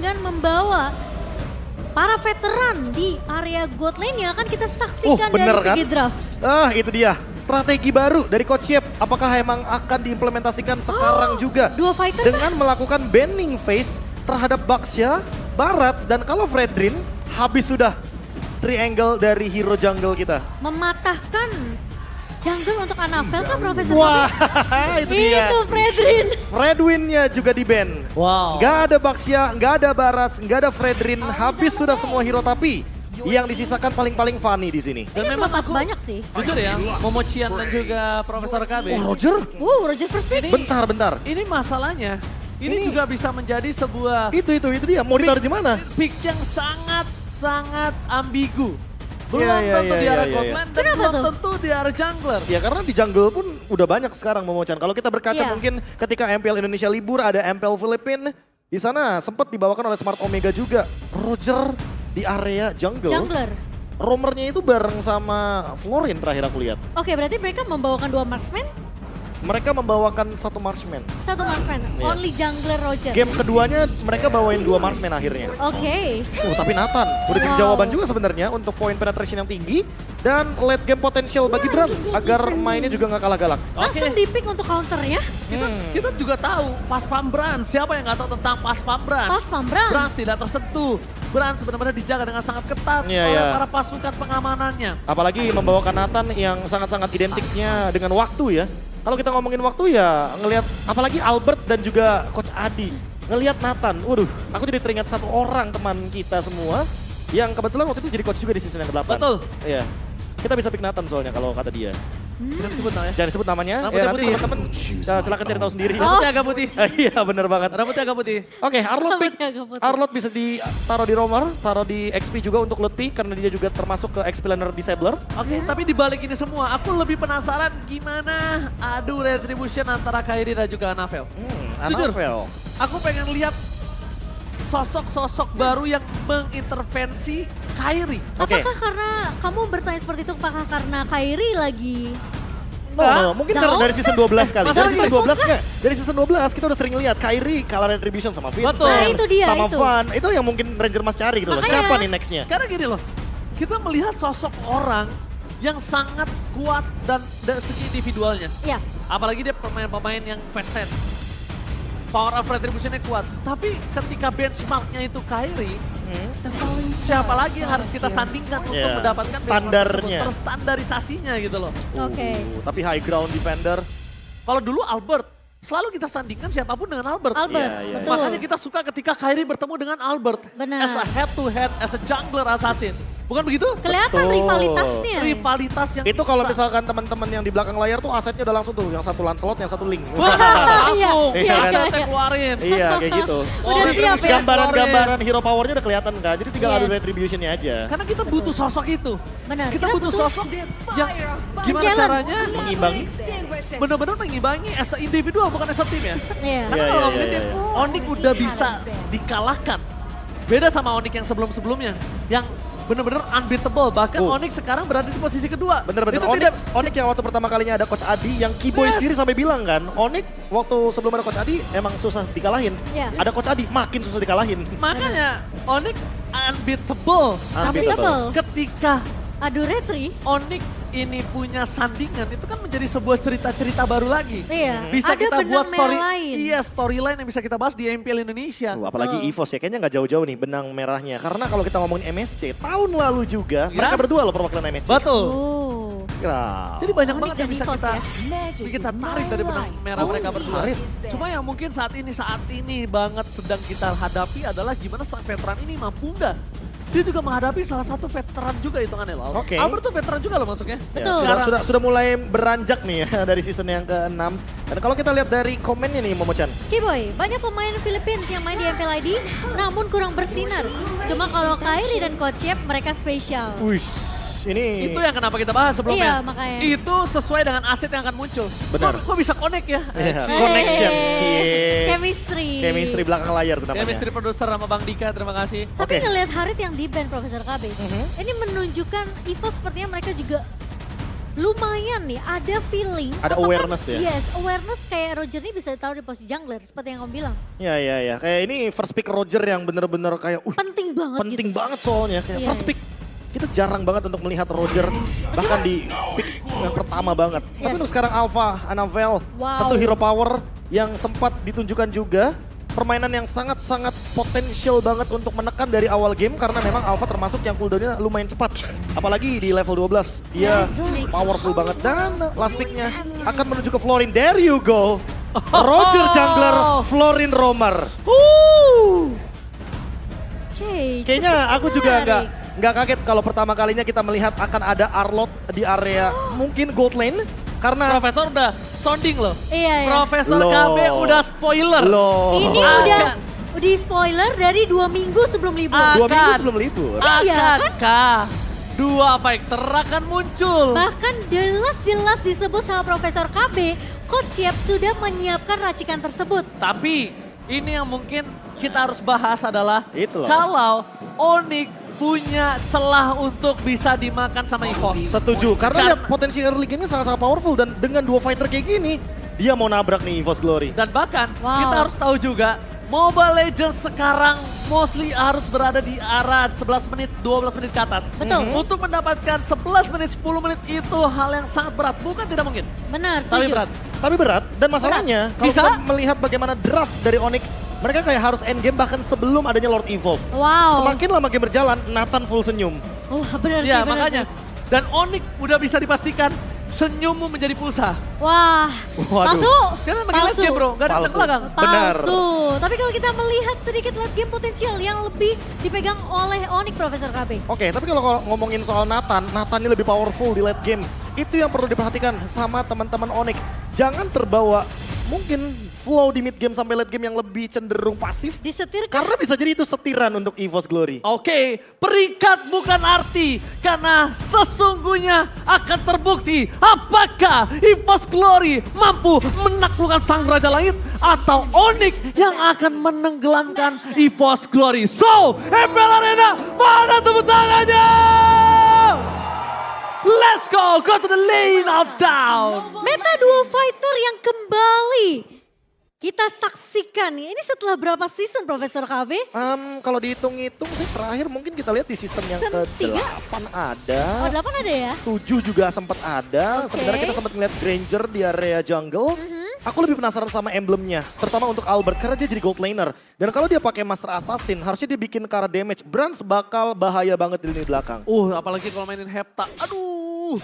dengan membawa para veteran di area God lane-nya akan kita saksikan dari bener kan? segi draft. Itu dia, strategi baru dari Coach Yep. Apakah emang akan diimplementasikan sekarang juga? Dua fighter Dengan melakukan banning phase terhadap Baxia, Barats, dan kalau Fredrin habis sudah triangle dari hero jungle kita. mematahkan jungle untuk Annabelle kan Profesor Wah, Kobe? itu dia. Itu Fredrin. Fredwin-nya juga di ban. Wow. Nggak ada Baxia, nggak ada Barats, nggak ada Fredrin. Habis sudah semua hero tapi yang disisakan paling-paling Fanny di sini. Dan Ini memang melepas aku banyak sih. jujur ya, Momochian dan juga Profesor KB. Roger? Roger first pick. Bentar. Ini masalahnya, ini juga bisa menjadi sebuah Itu dia. Mau ditaruh di mana? pick yang sangat ambigu. Belum Iya, tentu di iya, arah iya, God iya. lane dan Kenapa belum tuh? tentu di arah jungler. Ya karena di jungle pun udah banyak sekarang Momochan. Kalau kita berkaca Iya. mungkin ketika MPL Indonesia libur ada MPL Filipina. Di sana sempat dibawakan oleh Smart Omega juga. Roger di area jungle. Jungler. Roamernya itu bareng sama Florin terakhir aku lihat. Oke, berarti mereka membawakan 2 marksman, Mereka membawakan satu marksman. 1 marksman. Iya. Only jungler Roger. Game keduanya mereka bawain 2 marksman akhirnya. Oke. Tapi Nathan udah jadi Wow. jawaban juga sebenarnya untuk point penetration yang tinggi dan late game potential bagi Brans agar mainnya juga nggak kalah galak. Langsung di-pick untuk counternya. Kita juga tahu pas pam Brans, siapa yang nggak tahu tentang pas pam Brans? Pas pam Brans. Brans tidak tersentuh. Brans benar-benar dijaga dengan sangat ketat Iya, oleh iya. para pasukan pengamanannya. Apalagi membawakan Nathan yang sangat-sangat identiknya dengan waktu ya. Kalau kita ngomongin waktu ya ngelihat apalagi Albert dan juga Coach Adi. Ngelihat Nathan, waduh aku jadi teringat satu orang teman kita semua yang kebetulan waktu itu jadi coach juga di season yang ke-8. Betul. Iya. Kita bisa pick Nathan soalnya kalau kata dia. Tidak disebut namanya. Jangan disebut namanya. Rambutnya Nanti putih ya? teman-teman silakan cari tahu sendiri. Rambutnya agak putih. Iya bener banget. Rambutnya agak putih. Oke, Arlot pick. Rambutnya agak putih. Arlot bisa ditaruh di roamer, taruh di XP juga untuk Lutfi karena dia juga termasuk ke XP laner disabler. Oke, tapi di balik ini semua, aku lebih penasaran gimana adu retribution antara Kairi dan juga Annabelle. Jujur. Annabelle. Aku pengen lihat sosok-sosok baru yang mengintervensi Kairi. Oke. Apakah karena kamu bertanya seperti itu, apakah karena Kairi lagi Mungkin karena dari season 12 kali. Masa Dari season gitu? 12 enggak? Dari season 12 kita udah sering lihat Kairi kalah Retribution sama Vincent. Betul. Nah, itu dia, sama itu. Van. Itu yang mungkin Ranger Mas cari gitu loh. Makanya. Siapa nih nextnya? Karena gini loh, kita melihat sosok orang yang sangat kuat dan dari segi individualnya. Ya, Apalagi dia pemain-pemain yang fast hand. Power of Retribution-nya kuat. Tapi ketika benchmark-nya itu Kairi, siapa lagi yang harus kita sandingkan untuk Yeah. mendapatkan benchmark Standarnya. tersebut, terstandarisasinya gitu loh. oke. Tapi high ground defender. Kalau dulu Albert, selalu kita sandingkan siapapun dengan Albert. Albert, Iya, iya. betul. Makanya kita suka ketika Kairi bertemu dengan Albert. Benar. As a head to head, as a jungler assassin. Bukan begitu? Kelihatan Betul. rivalitasnya. Rivalitas yang Itu kalau bisa- misalkan teman-teman yang di belakang layar tuh asetnya udah langsung tuh. Yang satu Lancelot, yang satu Link. Wah, langsung Iya, iya, asetnya iya. keluarin. Iya kayak gitu. Udah siap ya? Gambaran-gambaran hero powernya udah kelihatan kan. Jadi tinggal adu Yes. retributionnya aja. Karena kita butuh sosok itu. Benar. Kita butuh sosok yang gimana Challenge. caranya Mengimbangi. benar-benar mengimbangi as a individual bukan as a team ya. Iya. Karena Iya, kalau iya, ngomongin iya, tim, iya. Onyx udah bisa dikalahkan. Beda sama Onyx yang sebelum-sebelumnya. Yang benar-benar unbeatable. Bahkan Oh. Onyx sekarang berada di posisi kedua. Bener-bener Itu Onyx, tidak- Onyx yang waktu pertama kalinya ada Coach Adi, yang Keyboy Yes. sendiri sampai bilang kan, Onyx waktu sebelum ada Coach Adi emang susah dikalahin. Iya. Ada Coach Adi makin susah dikalahin. Makanya Onyx unbeatable. Unbeatable. Ketika Adu retri. Onyx ini punya sandingan, itu kan menjadi sebuah cerita-cerita baru lagi. Iya. Bisa Ada kita benang buat story, merah lain. iya storyline yang bisa kita bahas di MPL Indonesia. Apalagi Betul. EVOS ya, kayaknya nggak jauh-jauh nih benang merahnya. Karena kalau kita ngomongin MSC, tahun lalu juga Yes. mereka berdua loh perwakilan MSC. Betul. Oh. Wow. Jadi banyak Onyx banget yang dan bisa Evos kita ya. kita tarik dari benang merah mereka berdua. tarik. Cuma yang mungkin saat ini banget sedang kita hadapi adalah gimana sang veteran ini mampu nggak? Dia juga menghadapi salah satu veteran juga hitungannya loh. Oke. Albert tuh veteran juga loh masuknya. Ya, Betul. sudah mulai beranjak nih ya dari season yang ke-6. Dan kalau kita lihat dari komennya nih Momochan. Kiboy, banyak pemain Philippines yang main di MPL ID namun kurang bersinar. Cuma kalau Kairi dan Coach Yep mereka spesial. Wih, ini Itu yang kenapa kita bahas sebelumnya. Iya, makanya. Itu sesuai dengan aset yang akan muncul. Benar. Kok bisa connect ya? Iya, Cie. connection. Hey, Cie. Chemistry. chemistry belakang layar tuh namanya. Chemistry produser sama Bang Dika, terima kasih. Tapi Oke. ngelihat Harit yang di band Profesor KB, ini menunjukkan EVOS sepertinya mereka juga lumayan nih ada feeling. Ada awareness ya? Yes, awareness kayak Roger ini bisa ditaruh di posisi jungler seperti yang kamu bilang. Ya. Kayak ini first pick Roger yang bener-bener kayak Penting banget penting gitu. banget soalnya. Kayak Iya, first iya. pick. Kita jarang banget untuk melihat Roger bahkan di pick yang pertama banget. Iya. Tapi untuk sekarang Alpha, Anavel, Wow. tentu hero power yang sempat ditunjukkan juga. Permainan yang sangat-sangat potensial banget untuk menekan dari awal game karena memang Alpha termasuk yang cooldownnya lumayan cepat. Apalagi di level 12, dia powerful banget dan last picknya akan menuju ke Florin. There you go, Roger jungler, Florin roamer. Oke, Kayaknya cukup aku juga menarik. nggak kaget kalau pertama kalinya kita melihat akan ada Arlott di area mungkin gold lane karena Profesor udah sounding loh. Iya. Profesor Loh. KB udah spoiler. loh Ini udah di spoiler dari 2 minggu sebelum libur. Ah. 2 minggu akan. sebelum libur. Iya, Akankah dua fighter akan muncul? Bahkan jelas-jelas disebut sama Profesor KB, Coach Yep sudah menyiapkan racikan tersebut. Tapi ini yang mungkin kita harus bahas adalah Itu loh. kalau Onyx punya celah untuk bisa dimakan sama EVOS. Setuju, karena lihat potensi early game-nya sangat-sangat powerful dan dengan 2 fighter kayak gini, dia mau nabrak nih EVOS Glory. Dan bahkan Wow. kita harus tahu juga Mobile Legends sekarang mostly harus berada di arah 11 menit, 12 menit ke atas. Betul. Untuk mendapatkan 11 menit, 10 menit itu hal yang sangat berat. Bukan tidak mungkin, Benar, tapi setuju. berat. Tapi berat, dan masalahnya kalau Bisa? kita melihat bagaimana draft dari Onyx, mereka kayak harus endgame bahkan sebelum adanya Lord Evolve. Wow. Semakin lama game berjalan, Nathan full senyum. Wah, benar sih, Ya benar makanya. sih. Dan Onyx udah bisa dipastikan senyummu menjadi pulsa. Wah, Waduh. palsu. Karena makin late game bro, gak ada Palsu. cek belakang. Benar. Palsu. Tapi kalau kita melihat sedikit late game potensial yang lebih dipegang oleh Onyx Profesor KB. Oke, tapi kalau ngomongin soal Nathan ini lebih powerful di late game. Itu yang perlu diperhatikan sama teman-teman Onyx. Jangan terbawa mungkin flow di mid game sampai late game yang lebih cenderung pasif. Disetirkan. Karena bisa jadi itu setiran untuk EVOS Glory. Oke, perikat bukan arti karena sesungguhnya akan terbukti apakah EVOS Glory mampu menaklukkan sang Raja Langit atau Onyx yang akan menenggelamkan EVOS Glory. So, MPL Arena, mana tepuk tangannya? Let's go to the lane of down. Meta duo fighter yang kembali kita saksikan. Ini setelah berapa season Profesor KB? Kalau dihitung-hitung sih terakhir mungkin kita lihat di season yang Season tiga? ke-8 ada. Oh 8 ada ya? 7 juga sempat ada. Oke. Sebenarnya kita sempat ngeliat Granger di area jungle. Aku lebih penasaran sama emblemnya, terutama untuk Albert karena dia jadi gold laner. Dan kalau dia pakai Master Assassin, harusnya dia bikin ke arah damage. Brans bakal bahaya banget di lini belakang. Apalagi kalau mainin Hepta. Aduh,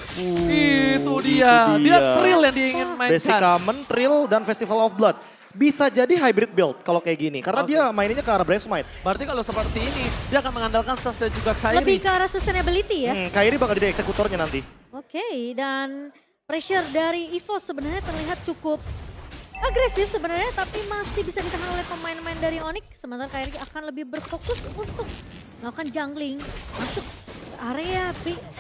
itu dia. Dia thrill yang dia ingin Basic mainkan. Common, Trill, dan Festival of Blood. Bisa jadi hybrid build kalau kayak gini, karena Oke. dia maininnya ke arah Brave Smite. Berarti kalau seperti ini, dia akan mengandalkan Sas dan juga Lebih Kairi. ke arah sustainability ya? Kairi bakal jadi eksekutornya nanti. Oke, dan pressure dari EVOS sebenarnya terlihat cukup agresif sebenarnya, tapi masih bisa ditahan oleh pemain-pemain dari Onyx. Sementara Kairi akan lebih berfokus untuk melakukan jungling, masuk ke area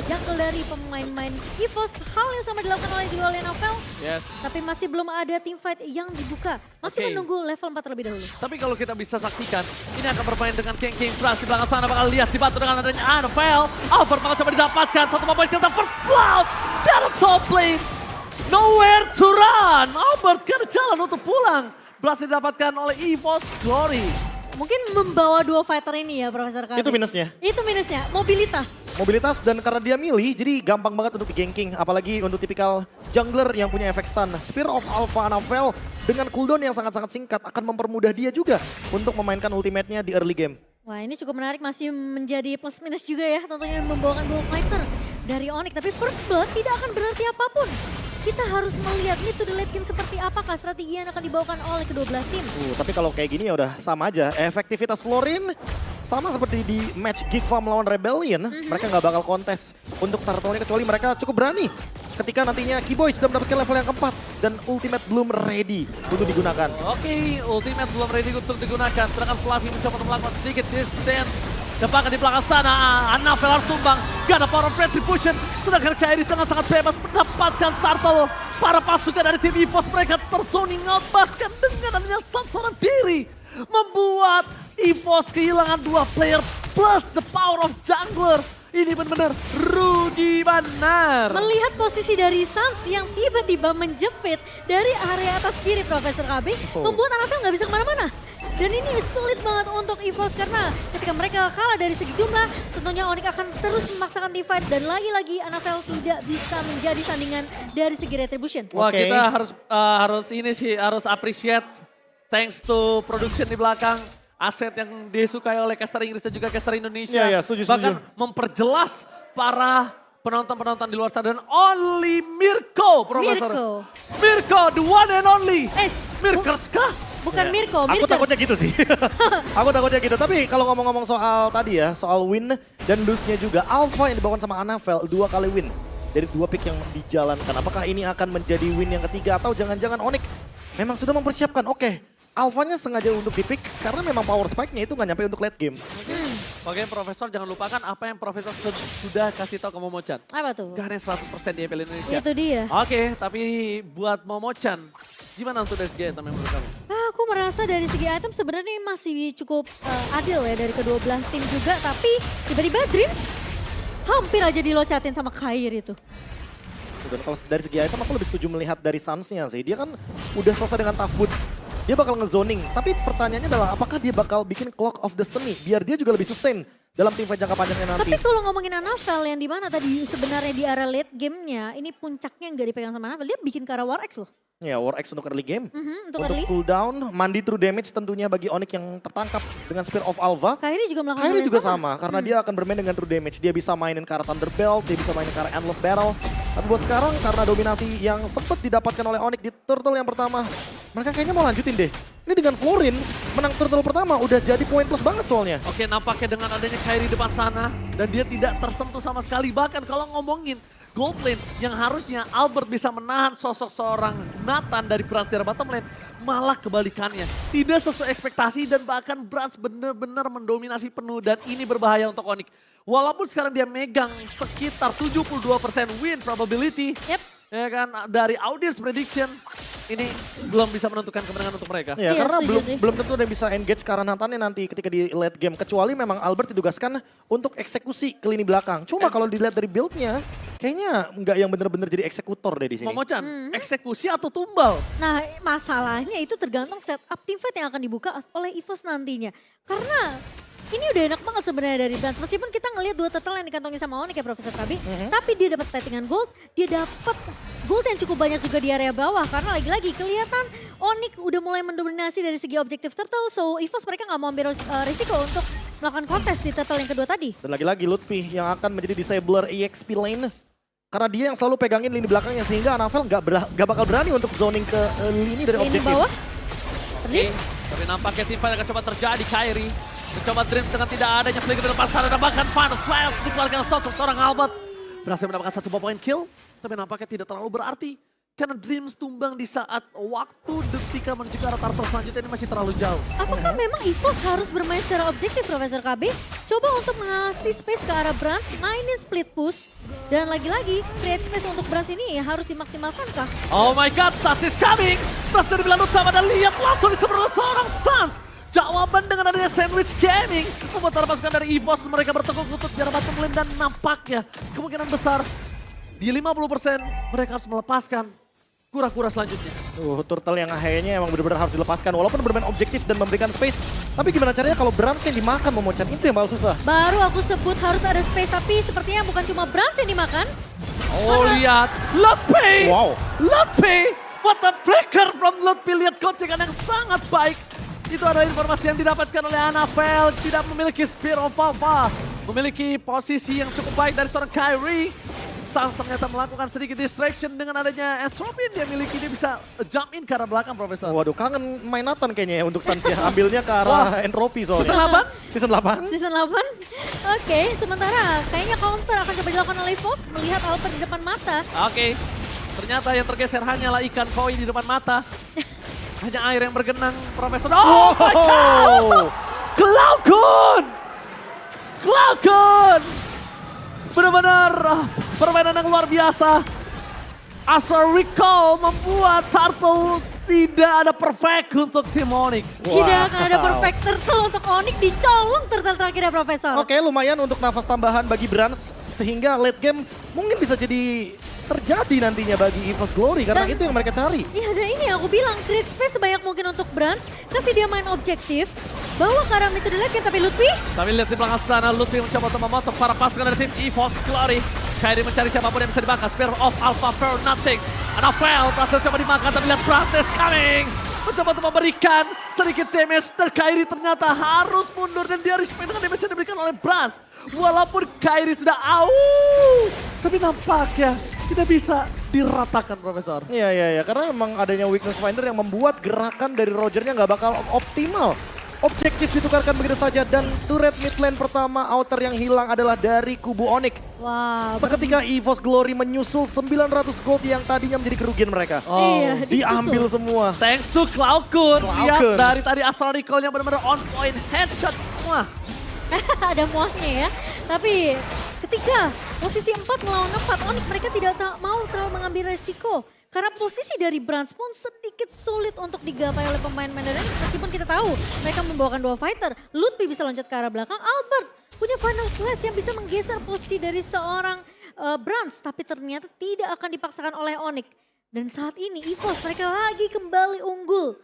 jungle dari pemain-main EVOS. Hal yang sama dilakukan oleh juga oleh Novel, Yes. tapi masih belum ada teamfight yang dibuka. Masih Oke. menunggu level 4 terlebih dahulu. Tapi kalau kita bisa saksikan, ini akan bermain dengan King Flash di belakang sana. Bakal lihat dibantu dengan adanya Anavel. Albert bakal coba didapatkan. Satu mobil kita first blood. Dari top lane. Nowhere to run. Albert kan jalan untuk pulang. Berhasil didapatkan oleh EVOS Glory. Mungkin membawa dua fighter ini ya Profesor KB. Itu minusnya. Itu minusnya, mobilitas. Mobilitas dan karena dia milih, jadi gampang banget untuk di-ganking. Apalagi untuk tipikal jungler yang punya efek stun. Spear of Alpha Anavel dengan cooldown yang sangat-sangat singkat akan mempermudah dia juga untuk memainkan ultimate-nya di early game. Wah ini cukup menarik, masih menjadi plus minus juga ya tentunya membawakan dua fighter dari Onyx. Tapi first blood tidak akan berarti apapun. Kita harus melihat nih to the late game seperti apakah strategi yang akan dibawakan oleh kedua belah tim. Tapi kalau kayak gini ya udah sama aja. Efektivitas Florin sama seperti di match Geek Farm lawan Rebellion. Mereka nggak bakal kontes untuk turtle-nya kecuali mereka cukup berani. Ketika nantinya Keyboy sudah mendapatkan level yang keempat dan ultimate belum ready untuk digunakan. Oke, ultimate belum ready untuk digunakan. Sedangkan Fluffy mencoba untuk melakukan sedikit distance. Depan di belakang sana, Anavel harus tumbang. Gak ada power of retribution. Sedangkan Kairi sangat bebas mendapatkan turtle. Para pasukan dari tim EVOS mereka terzoning out. Bahkan dengan adanya sasaran diri. Membuat EVOS kehilangan dua player plus the power of jungler. Ini benar-benar rugi benar. Melihat posisi dari Suns yang tiba-tiba menjepit dari area atas kiri Profesor KB, membuat Anafel nggak bisa kemana-mana. Dan ini sulit banget untuk EVOS karena ketika mereka kalah dari segi jumlah, tentunya Onyx akan terus memaksakan divide dan lagi-lagi Anafel tidak bisa menjadi sandingan dari segi retribution. Wah, Oke. kita harus appreciate thanks to production di belakang. Aset yang disukai oleh caster Inggris dan juga caster Indonesia. Iya, setuju, Bahkan memperjelas para penonton-penonton di luar sana. Dan only Mirko, Profesor. Mirko, the one and only. Mirkers kah? Bukan Ya, Mirko, Aku Mirkers. takutnya gitu sih. Aku takutnya gitu. Tapi kalau ngomong-ngomong soal tadi ya, soal win dan lose-nya juga. Alpha yang dibawakan sama Anafel 2 kali win. Dari 2 pick yang dijalankan. Apakah ini akan menjadi win yang ketiga atau jangan-jangan Onyx memang sudah mempersiapkan. Oke, Alphanya sengaja untuk dipick karena memang power spike-nya itu nggak nyampe untuk late game. Oke, Profesor jangan lupakan apa yang Profesor sudah kasih tahu ke Momochan. Apa tuh? Gak ada 100% di EPL Indonesia. Itu dia. Oke, tapi buat Momochan, gimana untuk dari segi item yang menurut kamu? Aku merasa dari segi item sebenarnya ini masih cukup adil ya dari kedua belah tim juga. Tapi tiba-tiba Dream hampir aja dilocatin sama Kair itu. Dan kalau dari segi item aku lebih setuju melihat dari Suns-nya sih. Dia kan udah selesai dengan tough boots. Dia bakal ngezoning. Tapi pertanyaannya adalah apakah dia bakal bikin Clock of Destiny biar dia juga lebih sustain dalam tim fight jangka panjangnya nanti. Tapi kalau ngomongin Anafel yang di mana tadi sebenarnya di area late game-nya, ini puncaknya nggak dipegang sama Anafel. Dia bikin ke arah War X loh. Ya, War X untuk early game. Untuk Untuk early. cooldown, mandi true damage tentunya bagi Onyx yang tertangkap dengan Spear of Alva. Kairi juga melakukan hal Kairi yang juga sama, karena dia akan bermain dengan true damage. Dia bisa mainin ke arah Thunder Belt, dia bisa mainin ke arah Endless Battle. Tapi buat sekarang, karena dominasi yang sempat didapatkan oleh Onyx di turtle yang pertama, mereka kayaknya mau lanjutin deh. Ini dengan Florin, menang turtle pertama udah jadi poin plus banget soalnya. Oke, nampaknya dengan adanya Kairi depan sana dan dia tidak tersentuh sama sekali. Bahkan kalau ngomongin gold lane yang harusnya Albert bisa menahan sosok seorang Nathan dari Brans di bottom lane, malah kebalikannya. Tidak sesuai ekspektasi dan bahkan Brans benar-benar mendominasi penuh dan ini berbahaya untuk Onyx. Walaupun sekarang dia megang sekitar 72% win probability, ya kan, dari audience prediction, ini belum bisa menentukan kemenangan untuk mereka. Ya, Iya, karena setuju sih. belum tentu ada yang bisa engage ke arah Nathannya nanti ketika di late game. Kecuali memang Albert ditugaskan untuk eksekusi ke lini belakang. Cuma kalau dilihat dari build-nya, kayaknya nggak yang bener-bener jadi eksekutor deh di sini. Momochan, eksekusi atau tumbal? Nah, masalahnya itu tergantung setup team fight yang akan dibuka oleh EVOS nantinya. Karena ini udah enak banget sebenarnya dari Brans. Meskipun kita ngelihat 2 turtle yang dikantongi sama Onyx ya Profesor Kabi. Tapi dia dapat platingan gold, dia dapat gold yang cukup banyak juga di area bawah. Karena lagi-lagi kelihatan Onyx udah mulai mendominasi dari segi objektif turtle. So EVOS mereka nggak mau ambil risiko untuk melakukan kontes di turtle yang kedua tadi. Dan lagi-lagi Lutfi yang akan menjadi disabler EXP lane. Karena dia yang selalu pegangin lini belakangnya sehingga Anafel nggak bakal berani untuk zoning ke lini dari Ini objektif. bawah. Oke, tapi nampaknya tim fight akan coba terjadi. Kairi mencoba Dream dengan tidak adanya flicker di depan sana dan bahkan Final Slash dikeluarkan sosok seorang Albert. Berhasil mendapatkan 1 poin kill, tapi nampaknya tidak terlalu berarti. Karena Dreams tumbang di saat waktu detik menuju ke arah turtle selanjutnya ini masih terlalu jauh. Apakah memang EVOS harus bermain secara objektif Profesor KB? Coba untuk mengasih space ke arah Brans, mainin split push. Dan lagi-lagi create space untuk Brans ini harus dimaksimalkan kah? Oh my god, Suns is coming! Plus dari bilang utama dan lihat langsung diseberang seorang Suns. Jawaban dengan adanya Sandwich Gaming membuat pasukan dari EVOS mereka bertekuk lutut di arah bottom lane dan nampaknya kemungkinan besar di 50% mereka harus melepaskan kura-kura selanjutnya. Turtle yang akhirnya emang benar-benar harus dilepaskan walaupun bermain objektif dan memberikan space. Tapi gimana caranya kalau Brans yang dimakan Momochan itu yang paling susah. Baru aku sebut harus ada space, tapi sepertinya bukan cuma Brans yang dimakan. Oh lihat, Lutfi! Wow. Lutfi! What a breaker from Lutfi, lihat gocekan yang sangat baik. Itu adalah informasi yang didapatkan oleh Anafel, tidak memiliki Spear of Alpha. Memiliki posisi yang cukup baik dari seorang Kairi. Suns ternyata melakukan sedikit distraction dengan adanya entropy yang dia miliki. Dia bisa jump in ke arah belakang, Profesor. Waduh, kangen main Nathan kayaknya ya untuk Suns ya. Ambilnya ke arah entropy soalnya. Season 8? Season 8? Season 8. Oke, sementara kayaknya counter akan coba dilakukan oleh EVOS melihat Albert di depan mata. Oke, ternyata yang tergeser hanyalah ikan koi di depan mata. Hanya air yang bergenang, Profesor. Oh my god! Cloudgun! Cloudgun! Benar-benar permainan yang luar biasa. Asar Recall membuat Turtle Tidak ada perfect untuk tim Onyx. Tidak akan ada perfect turtle untuk Onyx, dicolong turtle terakhirnya Profesor. Oke, lumayan untuk nafas tambahan bagi Brans sehingga late game mungkin bisa jadi terjadi nantinya bagi EVOS Glory karena Dan- itu yang mereka cari. Iya, dan ini aku bilang create space sebanyak mungkin untuk Brans, kasih dia main objektif, bawa ke arah metode lagi, tapi Lutfi Tapi lihat di belakang sana, Lutfi mencoba untuk memotong para pasukan dari tim EVOS Glory. Kairi mencari siapapun yang bisa dimakan. Spear of Alpha for nothing. Rafael berhasil coba dimakan, tapi lihat Francis coming. Mencoba untuk memberikan sedikit damage. Dan Kairi ternyata harus mundur dan dia respect dengan damage yang diberikan oleh Brans. Walaupun Kairi sudah aus. Tapi nampaknya tidak bisa diratakan, Profesor. Iya, karena memang adanya weakness finder yang membuat gerakan dari Rogernya nggak bakal optimal. Objektif ditukarkan begitu saja dan turret mid lane pertama outer yang hilang adalah dari kubu Onyx. wow. Seketika EVOS Glory menyusul 900 gold yang tadinya menjadi kerugian mereka. Iya, Diambil semua. Thanks to Cloudkun. Cloudkun. Lihat dari tadi Astral Recall-nya benar-benar on point. Headshot semua. ada muahnya ya. Tapi ketika posisi 4 melawan 4, Onyx mereka tidak mau terlalu mengambil resiko. Karena posisi dari Brans pun sedikit sulit untuk digapai oleh pemain Mandarin. Meskipun kita tahu mereka membawakan 2 fighter. Lutfi bisa loncat ke arah belakang. Albert punya final slash yang bisa menggeser posisi dari seorang Brans. Tapi ternyata tidak akan dipaksakan oleh Onyx. Dan saat ini EVOS mereka lagi kembali unggul.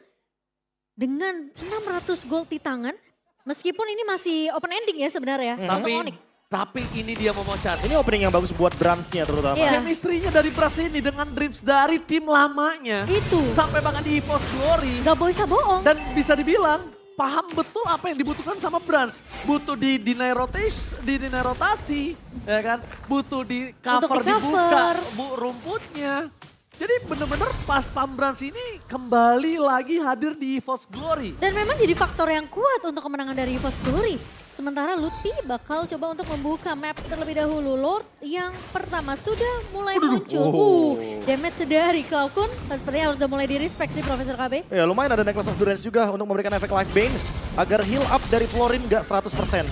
Dengan 600 gold di tangan. Meskipun ini masih open ending ya sebenarnya untuk Onyx. Tapi ini dia memoncat. Ini opening yang bagus buat Bransnya terutama. Iya. Chemistry-nya dari Brans ini dengan drips dari tim lamanya. Itu. Sampai bahkan di EVOS Glory. Gak bisa bohong. Dan bisa dibilang paham betul apa yang dibutuhkan sama Brans. Butuh deny rotasi, ya kan? Butuh di cover, Untuk dibuka di-cover. rumputnya. Jadi bener-bener pas Pam Brans ini kembali lagi hadir di EVOS Glory. Dan memang jadi faktor yang kuat untuk kemenangan dari EVOS Glory. Sementara Lutfi bakal coba untuk membuka map terlebih dahulu. Lord yang pertama sudah mulai muncul. Damage dari Cloudkun sepertinya harus udah mulai di-respect sih Profesor KB. Ya lumayan ada Necklace of Durance juga untuk memberikan efek Life Bane agar heal up dari Florin gak 100%.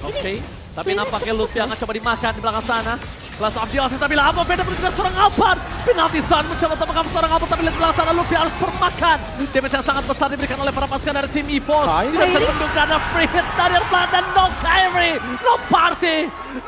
Oke, tapi nampaknya Lutfi akan coba dimakan di belakang sana. Kelas of Dios, tapi lama beda berjuga seorang Alphard. Penalti Zone mencoba untuk mengambil seorang Alphard, tapi lihat di belakang sana Lutfi harus termakan. Damage yang sangat besar diberikan oleh para pasukan dari tim EVOS. Tidak bisa tunduk karena free hit dari Arplan dan no Kairi, no party.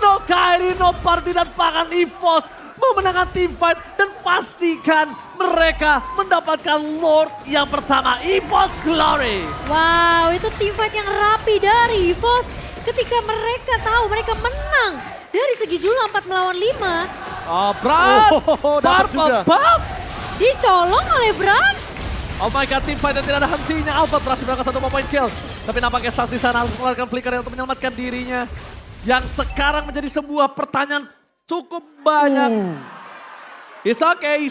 No Kairi, no party dan bahkan EVOS memenangkan team fight dan pastikan mereka mendapatkan Lord yang pertama, EVOS Glory. Wow, itu teamfight yang rapi dari EVOS. Ketika mereka tahu mereka menang dari segi jumlah 4 melawan 5. Oh, Brans, dapat juga. Bam. Dicolong oleh Brans. Oh my god, team fight dan tidak ada hentinya. Alphard berhasil berangkat 1 point kill. Tapi nampaknya Sas di sana harus mengeluarkan flicker untuk menyelamatkan dirinya. Yang sekarang menjadi sebuah pertanyaan cukup banyak. It's okay.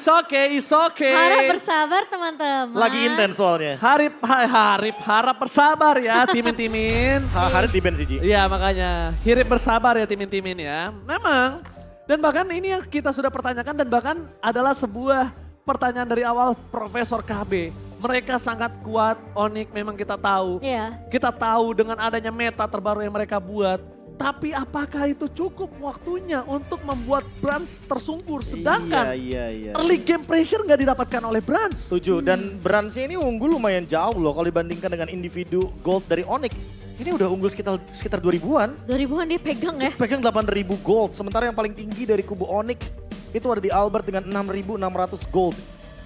Harap bersabar teman-teman. Lagi intens soalnya. Harap bersabar ya timin-timin. Harit di Ben sih, Ji. Iya makanya, hirip bersabar ya timin-timin ya. Memang, dan bahkan ini yang kita sudah pertanyakan dan bahkan adalah sebuah pertanyaan dari awal Profesor KB. Mereka sangat kuat, Onyx memang kita tahu. Iya. Kita tahu dengan adanya meta terbaru yang mereka buat. Tapi apakah itu cukup waktunya untuk membuat Brans tersungkur? Sedangkan Iya. early game pressure nggak didapatkan oleh Brans. Setuju, dan Bransnya ini unggul lumayan jauh loh kalau dibandingkan dengan individu gold dari Onyx. Ini udah unggul sekitar 2000-an. 2000-an dia pegang ya. Pegang 8.000 gold, sementara yang paling tinggi dari kubu Onyx itu ada di Albert dengan 6.600 gold.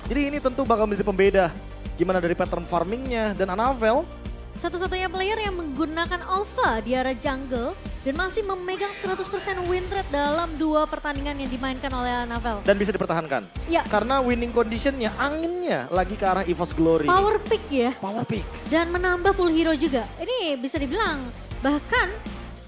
Jadi ini tentu bakal menjadi pembeda gimana dari pattern farmingnya, dan Anavel Satu-satunya player yang menggunakan Alpha di area jungle dan masih memegang 100% win rate dalam 2 pertandingan yang dimainkan oleh Anavel. dan bisa dipertahankan. Ya. Karena winning conditionnya, anginnya lagi ke arah EVOS Glory. Power pick ya. Power pick. Dan menambah full hero juga. Ini bisa dibilang bahkan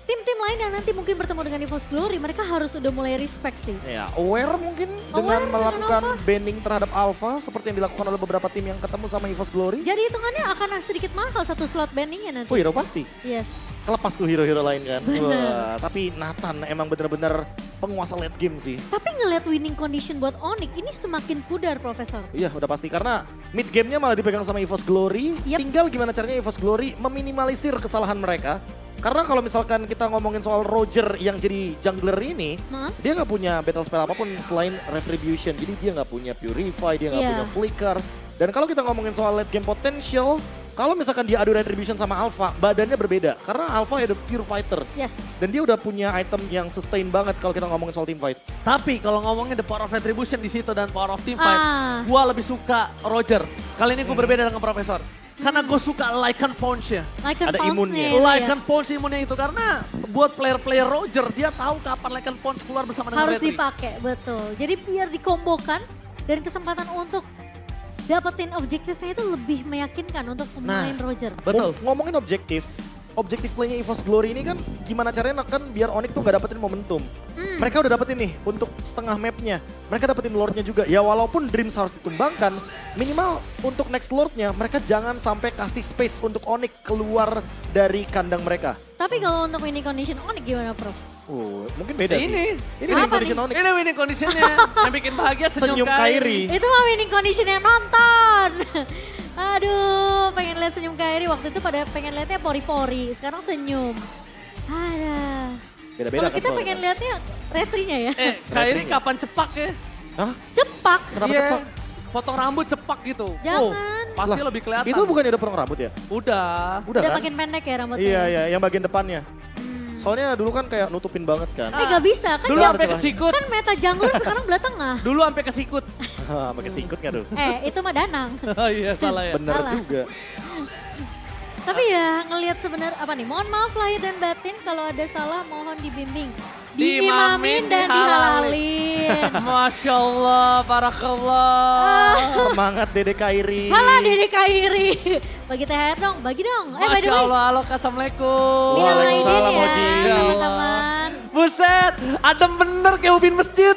tim-tim lain yang nanti mungkin bertemu dengan EVOS Glory, mereka harus udah mulai respect sih. Ya, aware mungkin dengan Aware melakukan dengan banning terhadap Alpha seperti yang dilakukan oleh beberapa tim yang ketemu sama EVOS Glory. Jadi hitungannya akan sedikit mahal satu slot banningnya nanti. Oh, hero pasti. Yes. Kelepas tuh hero-hero lain kan. Bener. Wah, tapi Nathan emang bener-bener penguasa late game sih. Tapi ngeliat winning condition buat Onyx ini semakin pudar Profesor. Iya udah pasti karena mid gamenya malah dipegang sama EVOS Glory. Yep. Tinggal gimana caranya EVOS Glory meminimalisir kesalahan mereka. Karena kalau misalkan kita ngomongin soal Roger yang jadi jungler ini, Hah? dia nggak punya battle spell apapun selain Retribution. Jadi dia nggak punya Purify, dia nggak Iya. punya Flicker. Dan kalau kita ngomongin soal late game potential, kalau misalkan dia adu Retribution sama Alpha, badannya berbeda. Karena Alpha ada pure fighter. Yes. Dan dia udah punya item yang sustain banget kalau kita ngomongin soal team fight. Tapi kalau ngomongin the power of retribution di situ dan power of team fight, Ah. gua lebih suka Roger. Kali ini gue berbeda dengan Profesor. Karena gue suka Lycan Punch-nya. Lycan Ada Pounce imunnya. nih, itu ya. Lycan Punch imunnya itu karena buat player-player Roger, dia tahu kapan Lycan Punch keluar bersama dengan Harus Retri. dipakai, betul. Jadi biar dikombokan dan kesempatan untuk dapetin objektifnya itu lebih meyakinkan untuk pemain Roger. Betul. Ngomongin objektif playnya EVOS Glory ini kan gimana caranya kan biar Onyx tuh gak dapetin momentum. Mereka udah dapetin nih untuk setengah mapnya. Mereka dapetin lordnya juga. Ya walaupun Dreams harus ditumbangkan, minimal untuk next lordnya mereka jangan sampai kasih space untuk Onyx keluar dari kandang mereka. Tapi kalau untuk winning condition Onyx gimana, Prof? Mungkin beda sih. Ini winning Apa condition Onyx. Ini winning conditionnya yang bikin bahagia Senyum Kairi. Itu mah winning condition yang nonton. Aduh, pengen lihat senyum Kairi. Waktu itu pada pengen lihatnya pori-pori, sekarang senyum. Ada. Beda-beda Kalau kan kita soalnya. pengen lihatnya retrinya ya. Kairi kapan cepak ya? Hah? Cepak. Kenapa Iya, cepak? potong rambut cepak gitu. Jangan. Pasti Lah, lebih kelihatan. Itu bukannya udah potong rambut ya? Udah. Udah Udah kan? makin pendek ya rambutnya. Iya, iya, yang bagian depannya. Hmm. Soalnya dulu kan kayak nutupin banget kan. Gak bisa kan Dulu Celah, sampai celah. kesikut. kan meta jungler sekarang belah tengah. Dulu sampai kesikut. Pakai singkut nggak tuh? Itu mah Danang. Iya salah ya. Bener Salah. juga. Tapi ya ngelihat sebenarnya apa nih? Mohon maaf lahir dan batin kalau ada salah mohon dibimbing. Diimamin dan dihalalin. Masya Allah, barakallah. Semangat Dede Kairi. Halah Dede Kairi. Bagi THR dong, bagi dong. By the Masya way, Allah, halo assalamualaikum. minal aidin Waalaikumsalam, ya Oji. teman-teman. Buset, adem bener kayak ubin masjid.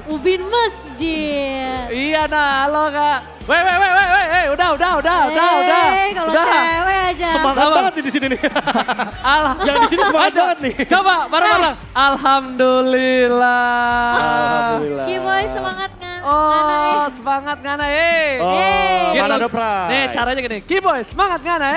Ubin Masjid. Iya nah, halo kak. Weh, udah. Kalau Udah. cewek aja. Semangat Sabar. banget nih di sini nih. Allah. Yang di sini semangat Ada. banget nih. Coba bareng-bareng. Alhamdulillah. Alhamdulillah. Kiboy semangat ngana Oh, semangat ngana Oh, Yeay. mana ada Pras? Nih caranya gini, Kiboy semangat ngana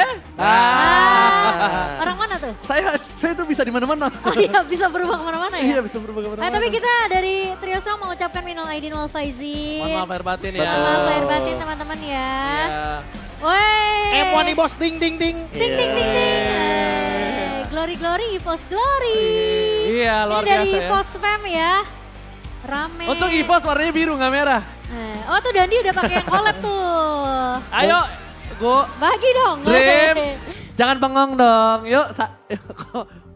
Orang mana tuh? Saya tuh bisa di mana-mana. Oh iya bisa berubah kemana-mana ya? Iya bisa berubah kemana-mana. Tapi kita dari Trio Song mau ucapkan minal aidin wal faizin. Mohon maaf lahir batin ya. Mohon maaf lahir batin teman-teman ya. Iya. Woi. F1 nih bos, ding ding ding. Ting ting ting ting. Glory glory, EVOS glory. Iya, luar Ini dari biasa ya. EVOS fam ya. Rame. Untuk EVOS warnanya biru nggak merah. Oh tuh Dandi udah pakai yang collab tuh. Ayo, go. Bagi dong. Dreams, jangan bengong dong. Yuk,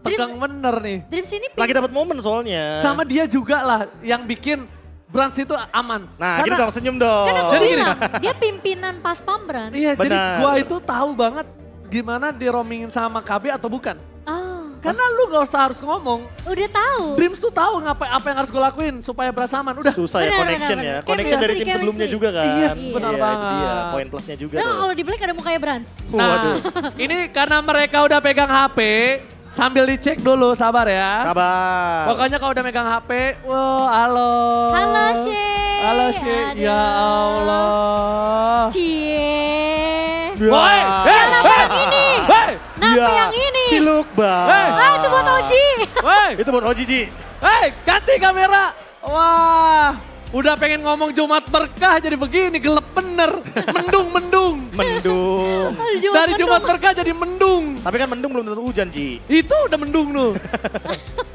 tegang bener nih. Dreams ini Lagi dapat momen soalnya. Sama dia juga lah yang bikin Brands itu aman. Nah, gitu dong, senyum dong. kan aku Jadi gini. bilang, dia pimpinan pas pambrand. Iya, jadi Benar. gua itu tahu banget gimana di roamingin sama KB atau bukan. Oh, Karena lu gak usah harus ngomong. udah tahu. Dreams tuh tahu apa yang harus gue lakuin supaya Brands aman. Udah. Susah ya Benar, connection benar, ya. benar. Connection dari tim Chemistry, sebelumnya chemistry. juga kan. Yes, Iya. benar Iya, itu banget. dia. Poin plusnya juga Nah, tuh. kalau di Black ada mukanya Brands. Nah, Waduh. ini karena mereka udah pegang HP, sambil dicek dulu, sabar ya. Sabar. Pokoknya kalau udah megang HP, wow, halo. Halo Shay. Halo Shay, Aduh. ya Allah. Cie. Woi, Kenapa yang ini? Hei, Kenapa Ya, yang ini? Ciluk bang. Ah, itu buat Oji. woi, Itu buat Oji Ji. hei, ganti kamera. Wah, udah pengen ngomong Jumat berkah jadi begini, gelap bener. Mendung. Mendung. Aduh, Dari mendung. Jumat berkah jadi mendung. Tapi kan mendung belum tentu hujan Ji. Itu udah mendung tuh.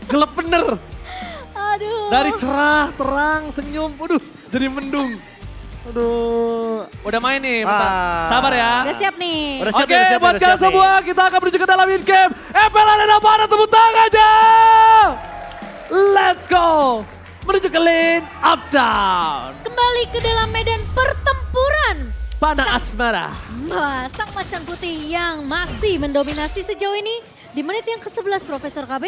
Gelap bener. Aduh. Dari cerah, terang, senyum, waduh jadi mendung. Aduh, udah main nih, bentar. Ah. Sabar ya. Udah siap nih. Udah siap Oke, nih, udah siap buat nih, udah kalian siap nih. semua kita akan menuju ke dalam in-game. FPL Arena mana tepuk tangan aja. Let's go. Menuju ke lane up down. Kembali ke dalam medan pertempuran. Panah asmara. Sang macan putih yang masih mendominasi sejauh ini di menit yang ke-11 Profesor KB.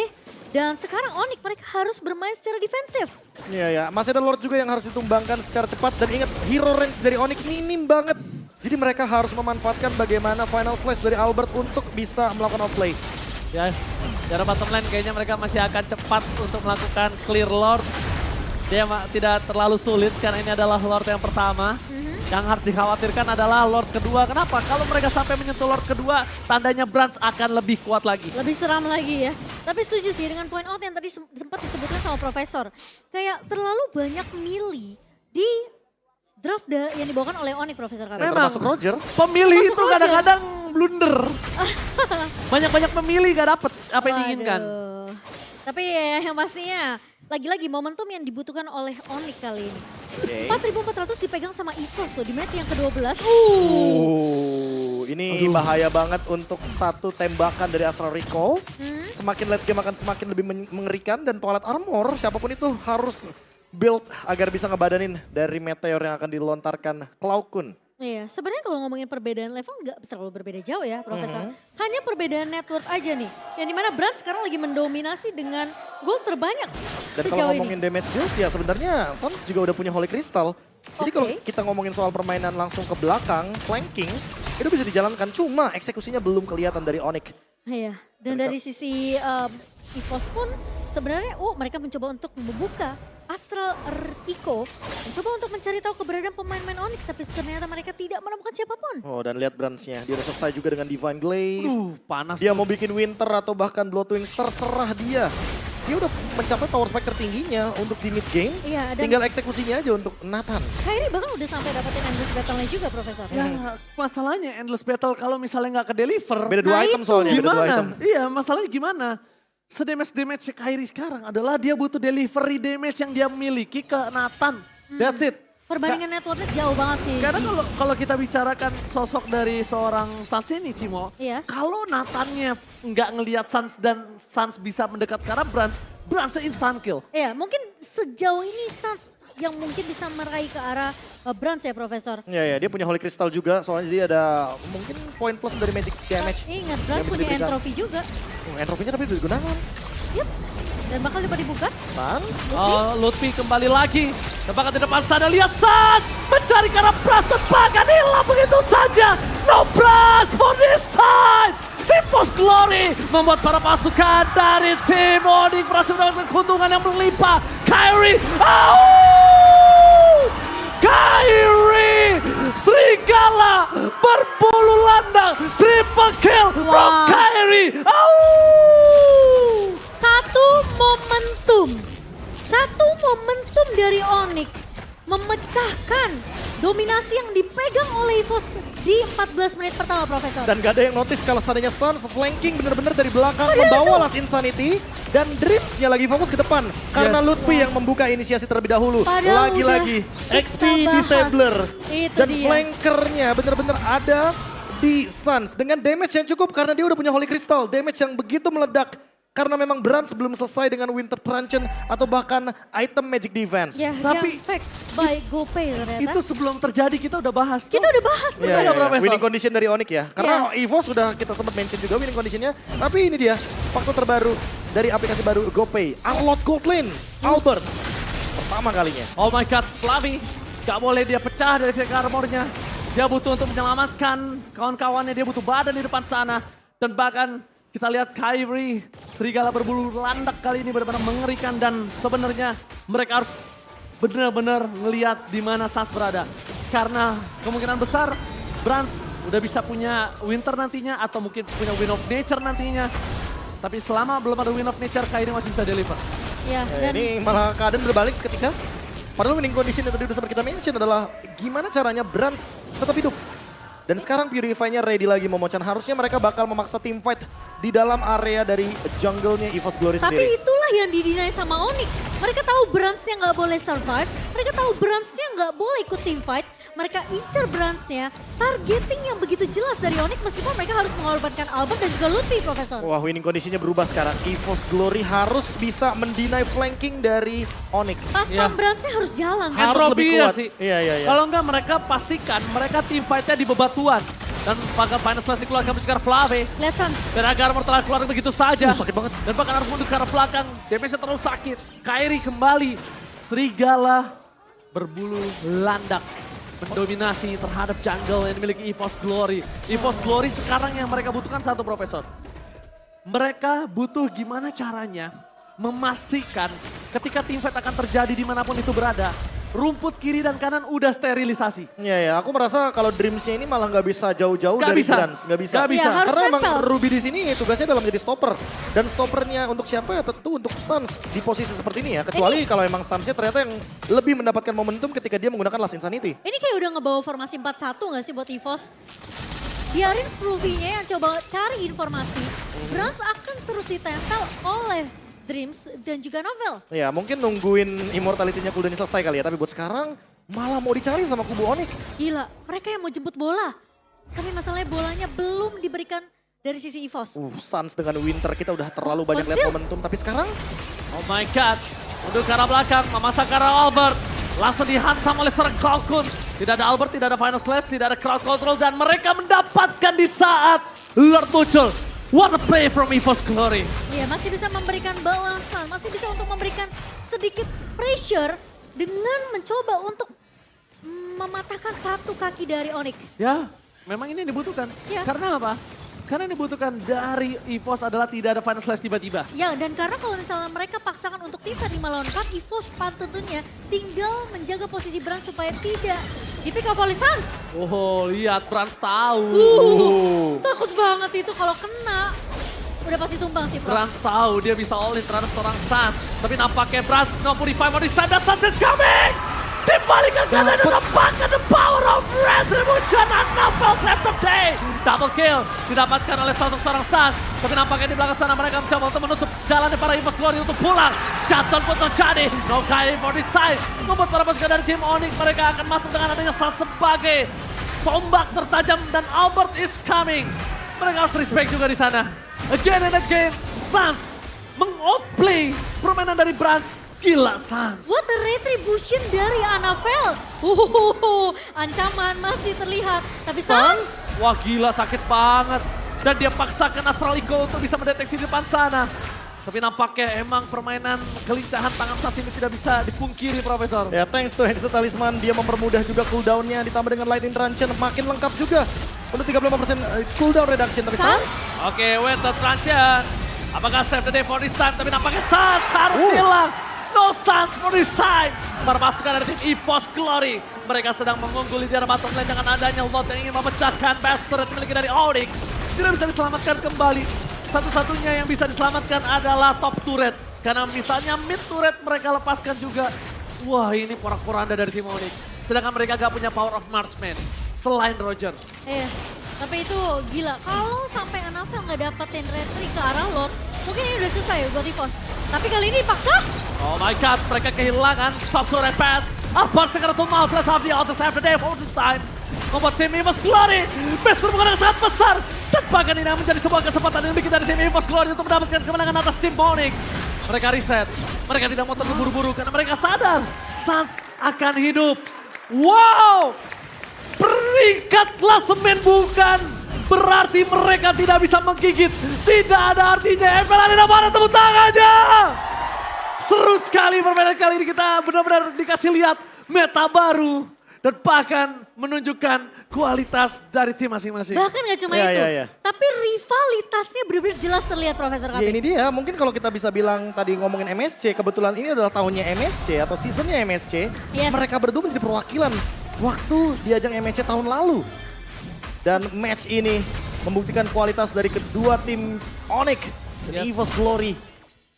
Dan sekarang Onyx mereka harus bermain secara defensif. Iya ya, masih ada Lord juga yang harus ditumbangkan secara cepat dan ingat hero range dari Onyx minim banget. Jadi mereka harus memanfaatkan bagaimana final slash dari Albert untuk bisa melakukan outplay. Yes, secara bottom lane kayaknya mereka masih akan cepat untuk melakukan clear Lord. Dia tidak terlalu sulit karena ini adalah Lord yang pertama. Yang harus dikhawatirkan adalah Lord kedua. Kenapa? Kalau mereka sampai menyentuh Lord kedua, tandanya Brands akan lebih kuat lagi. Lebih seram lagi ya. Tapi setuju sih dengan point out yang tadi sempat disebutkan sama Profesor. Kayak terlalu banyak melee di yang dibawakan oleh Onyx, Profesor Karim. Memang. Termasuk Roger. Pemilih Termasuk itu Roger. kadang-kadang blunder. Banyak-banyak pemilih gak dapet apa yang diinginkan. Waduh. Tapi ya yang pastinya, lagi-lagi momentum yang dibutuhkan oleh Onyx kali ini. Oke. 4.400 dipegang sama EVOS tuh di match yang ke-12. Ini bahaya banget untuk satu tembakan dari Astral Recall. Semakin late game akan semakin lebih mengerikan dan Twilight Armor siapapun itu harus build agar bisa ngebadanin dari meteor yang akan dilontarkan Cloud Kun. Iya, sebenarnya kalau ngomongin perbedaan level nggak terlalu berbeda jauh ya, Profesor. Hanya perbedaan network aja nih. Yang dimana Brand sekarang lagi mendominasi dengan gold terbanyak Dan sejauh kalau ini. ngomongin damage build ya sebenarnya Suns juga udah punya Holy Crystal. Jadi kalau Oke. kita ngomongin soal permainan langsung ke belakang, flanking, itu bisa dijalankan. Cuma eksekusinya belum kelihatan dari Onyx. Iya, dan dari sisi EVOS pun sebenarnya mereka mencoba untuk membuka Astral Eco, mencoba untuk mencari tahu keberadaan pemain-pemain Onyx, tapi ternyata mereka tidak menemukan siapapun. Oh dan lihat Branch-nya, dia udah selesai juga dengan Divine Glaive. Panas. Dia tuh. mau bikin Winter atau bahkan Bloodwings, terserah dia. Dia udah mencapai power spike tertingginya untuk di mid game. Iya, dan Tinggal eksekusinya aja untuk Nathan. Kyrie bahkan udah sampai dapetin Endless Battle-nya juga, Profesor. Ya masalahnya Endless Battle kalau misalnya nggak ke deliver. Beda dua Nah, item itu. soalnya, beda dua Gimana? item. Iya masalahnya gimana? Sedamage-damage Kyrie sekarang adalah dia butuh delivery damage yang dia miliki ke Nathan. That's it. Perbandingan networknya jauh banget sih. Karena Ji. kalau kita bicarakan sosok dari seorang Suns ini Cimo, Iya. kalau Nathannya nggak ngelihat Suns dan Suns bisa mendekat ke arah Branch instant kill. Iya, mungkin sejauh ini Suns yang mungkin bisa meraih ke arah Brand ya, Profesor. Iya, dia punya Holy Crystal juga, soalnya dia ada mungkin poin plus dari magic damage. Ingat, Brand bisa punya diberikan. entropy juga. Entropinya tapi udah digunakan. Yep. Dan bakal dapat dibuka. Suns. Lutfi kembali lagi. Tebakan di depan sana, lihat Suns mencari ke arah Brass, tebakan hilang begitu saja. No Brass for this time. EVOS Glory membuat para pasukan dari tim Onyx berhasil mendapatkan keuntungan yang berlimpah. Kyrie, Kyrie, Serigala berbulu landang, triple kill from Wah. Kyrie. Satu momentum dari Onyx memecahkan dominasi yang dipegang oleh EVOS di 14 menit pertama, Profesor. Dan gak ada yang notice kalau seandainya Suns flanking bener-bener dari belakang membawa Last Insanity. Dan Dreams-nya lagi fokus ke depan. Karena Yes. Lutfi yang membuka inisiasi terlebih dahulu. Padahal Lagi-lagi udah XP kita bahas. Disabler. Itu Dan dia. flankernya bener-bener ada di Suns. Dengan damage yang cukup karena dia udah punya Holy Crystal. Damage yang begitu meledak. Karena memang Brand sebelum selesai dengan Winter Truncheon atau bahkan item Magic Defense. Ya, Tapi- yang fact by GoPay ternyata. Itu sebelum terjadi kita udah bahas. Kita udah bahas, Iya, betul iya, nggak, iya. Profesor? Winning condition dari Onyx ya. Karena EVO sudah kita sempat mention juga winning conditionnya. Tapi ini dia faktor terbaru dari aplikasi baru GoPay. Unlock Gold Lane, Albert. Pertama kalinya. Oh my god, Flavi. Gak boleh dia pecah dari fake armornya. Dia butuh untuk menyelamatkan kawan-kawannya. Dia butuh badan di depan sana. Dan bahkan kita lihat Kyrie, serigala berbulu landak kali ini benar-benar mengerikan. Dan sebenarnya mereka harus benar-benar ngelihat di mana Suns berada. Karena kemungkinan besar Brand udah bisa punya Winter nantinya atau mungkin punya Wind of Nature nantinya. Tapi selama belum ada Wind of Nature, Kyrie masih bisa deliver. Ya, Ya, dan ini malah keadaan berbalik seketika. Padahal winning condition yang tadi udah sempat kita mention adalah gimana caranya Brands tetap hidup. Dan sekarang Purify-nya ready lagi Momochan. Harusnya mereka bakal memaksa team fight di dalam area dari jungle-nya EVOS Glory tapi sendiri. itulah yang didinai sama Onyx. Mereka tahu Brands-nya nggak boleh survive. Mereka tahu Brands-nya nggak boleh ikut team fight. Mereka incer Brands-nya. Targeting yang begitu jelas dari Onyx meskipun mereka harus mengorbankan Albert dan juga Lutfi, Profesor. Wah, winning condition-nya berubah sekarang. EVOS Glory harus bisa mendeny flanking dari Onyx. Pas Ya. Brands-nya harus jalan. Harus Entropy lebih ya kuat. sih. Iya, iya, iya. Kalau enggak mereka pastikan mereka tim fight-nya di bebatuan. Dan bahkan Final Slash dikeluarkan mencegah Flave. Lihat Suns. Dan agar telah keluar begitu saja. Sakit banget. Dan bahkan harus mundur ke arah belakang. Damage-nya terlalu sakit. Kyrie kembali. Serigala berbulu landak. Mendominasi terhadap jungle yang dimiliki EVOS Glory. EVOS Glory sekarang yang mereka butuhkan satu, Profesor. Mereka butuh gimana caranya memastikan ketika team fight akan terjadi dimanapun itu berada, rumput kiri dan kanan udah sterilisasi. Iya ya, aku merasa kalau Dreams-nya ini malah nggak bisa jauh-jauh Nggak dari bisa. Brans. Nggak bisa. Nggak bisa. Iya, harus Karena emang nempel. Ruby di sini tugasnya adalah menjadi stopper. Dan stoppernya untuk siapa ya? Tentu untuk Suns di posisi seperti ini ya. Kecuali kalau emang Suns-nya ternyata yang lebih mendapatkan momentum ketika dia menggunakan Last Insanity. Ini kayak udah ngebawa formasi 4-1 gak sih buat EVOS? Biarin Ruby-nya yang coba cari informasi. Brans akan terus ditempel oleh Dreams dan juga Novel. Ya mungkin nungguin immortality-nya cooldown selesai kali ya. Tapi buat sekarang malah mau dicari sama kubu Onyx. Gila, mereka yang mau jemput bola. Tapi masalahnya bolanya belum diberikan dari sisi EVOS. Suns dengan Winter kita udah terlalu banyak lihat Konsil. momentum. Tapi sekarang Oh my god. Untuk ke arah belakang, memasak ke arah Albert. Langsung dihantam oleh seorang Kalkun. Tidak ada Albert, tidak ada Final Slash, tidak ada crowd control. Dan mereka mendapatkan di saat Lord muncul. What a play from EVOS Glory. Iya, masih bisa memberikan balasan, masih bisa untuk memberikan sedikit pressure dengan mencoba untuk mematahkan satu kaki dari Onyx. Ya, memang ini dibutuhkan. Ya. Karena apa? Karena yang dibutuhkan dari EVOS adalah tidak ada Final Slash tiba-tiba. Ya, dan karena kalau misalnya mereka paksakan untuk tim 5 lawan 4, EVOS tentunya tinggal menjaga posisi Brans supaya tidak di-pick off oleh Suns. Oh, lihat Brans tahu. Takut banget itu kalau kena. Udah pasti tumbang sih, Bro. Brans tahu dia bisa all in terhadap seorang Suns. Tapi nampaknya Brans no pun revive on this time dan Suns is coming! Dibalikan kanan dan nampaknya the power of retribution and Novel save the day. Double kill didapatkan oleh seorang Suns. Tapi nampaknya di belakang sana mereka mencoba untuk menutup jalan para EVOS Glory untuk pulang. Shutdown pun terjadi. No guiding for this time. Membuat para pasukan dari tim Onyx mereka akan masuk dengan adanya Suns sebagai tombak tertajam dan Albert is coming. Mereka harus respect juga di sana. Again and again, Suns meng-outplay permainan dari Brans. Gila Suns. What a retribution dari Anavel. Ancaman masih terlihat. Tapi Suns, Wah gila sakit banget. Dan dia paksakan Astral Eagle untuk bisa mendeteksi di depan sana. Tapi nampaknya emang permainan kelincahan tangan Suns ini tidak bisa dipungkiri, Profesor. ya thanks to Entity Talisman dia mempermudah juga cooldown-nya ditambah dengan Lightning Truncheon makin lengkap juga. Untuk 35% cooldown reduction dari Suns, Suns. Oke, Winter Truncheon. Apakah save the day for this time? Tapi nampaknya Suns harus hilang. No Suns for this time. Para pasukan dari tim EVOS Glory. Mereka sedang mengungguli di arah bottom lane dengan adanya Lord yang ingin memecahkan best turret milik dari Onyx. Tidak bisa diselamatkan kembali. Satu-satunya yang bisa diselamatkan adalah top turret. Karena misalnya mid turret mereka lepaskan juga. Wah ini porak-poranda dari tim Onyx. Sedangkan mereka gak punya power of marksman. Selain Roger. tapi itu gila. Kalau sampai Anavel nggak dapetin retri ke arah Lord, mungkin ini udah selesai buat EVOS. Tapi kali ini dipaksa. Oh my god, mereka kehilangan top turret pass. Albert sekarang tuh mau flash off the outer side of the day for this time. Membuat tim EVOS Glory. Best berbukan yang sangat besar. Dan bahkan ini menjadi sebuah kesempatan yang bikin dari tim EVOS Glory untuk mendapatkan kemenangan atas tim Onyx. Mereka reset. Mereka tidak mau terburu-buru karena mereka sadar Suns akan hidup. Wow! Peringkat klasemen bukan berarti mereka tidak bisa menggigit. Tidak ada artinya. FL ada mana tepuk tangannya? Seru sekali permainan kali ini, kita benar-benar dikasih lihat meta baru. Dan bahkan menunjukkan kualitas dari tim masing-masing. Bahkan gak cuma Ya, itu, ya, ya. tapi rivalitasnya benar-benar jelas terlihat Profesor Ya Kaping. ini dia, mungkin kalau kita bisa bilang tadi ngomongin MSC, kebetulan ini adalah tahunnya MSC atau seasonnya MSC. Yes. Mereka berdua menjadi perwakilan waktu di ajang MSC tahun lalu. Dan match ini membuktikan kualitas dari kedua tim Onyx dan Yes. EVOS Glory.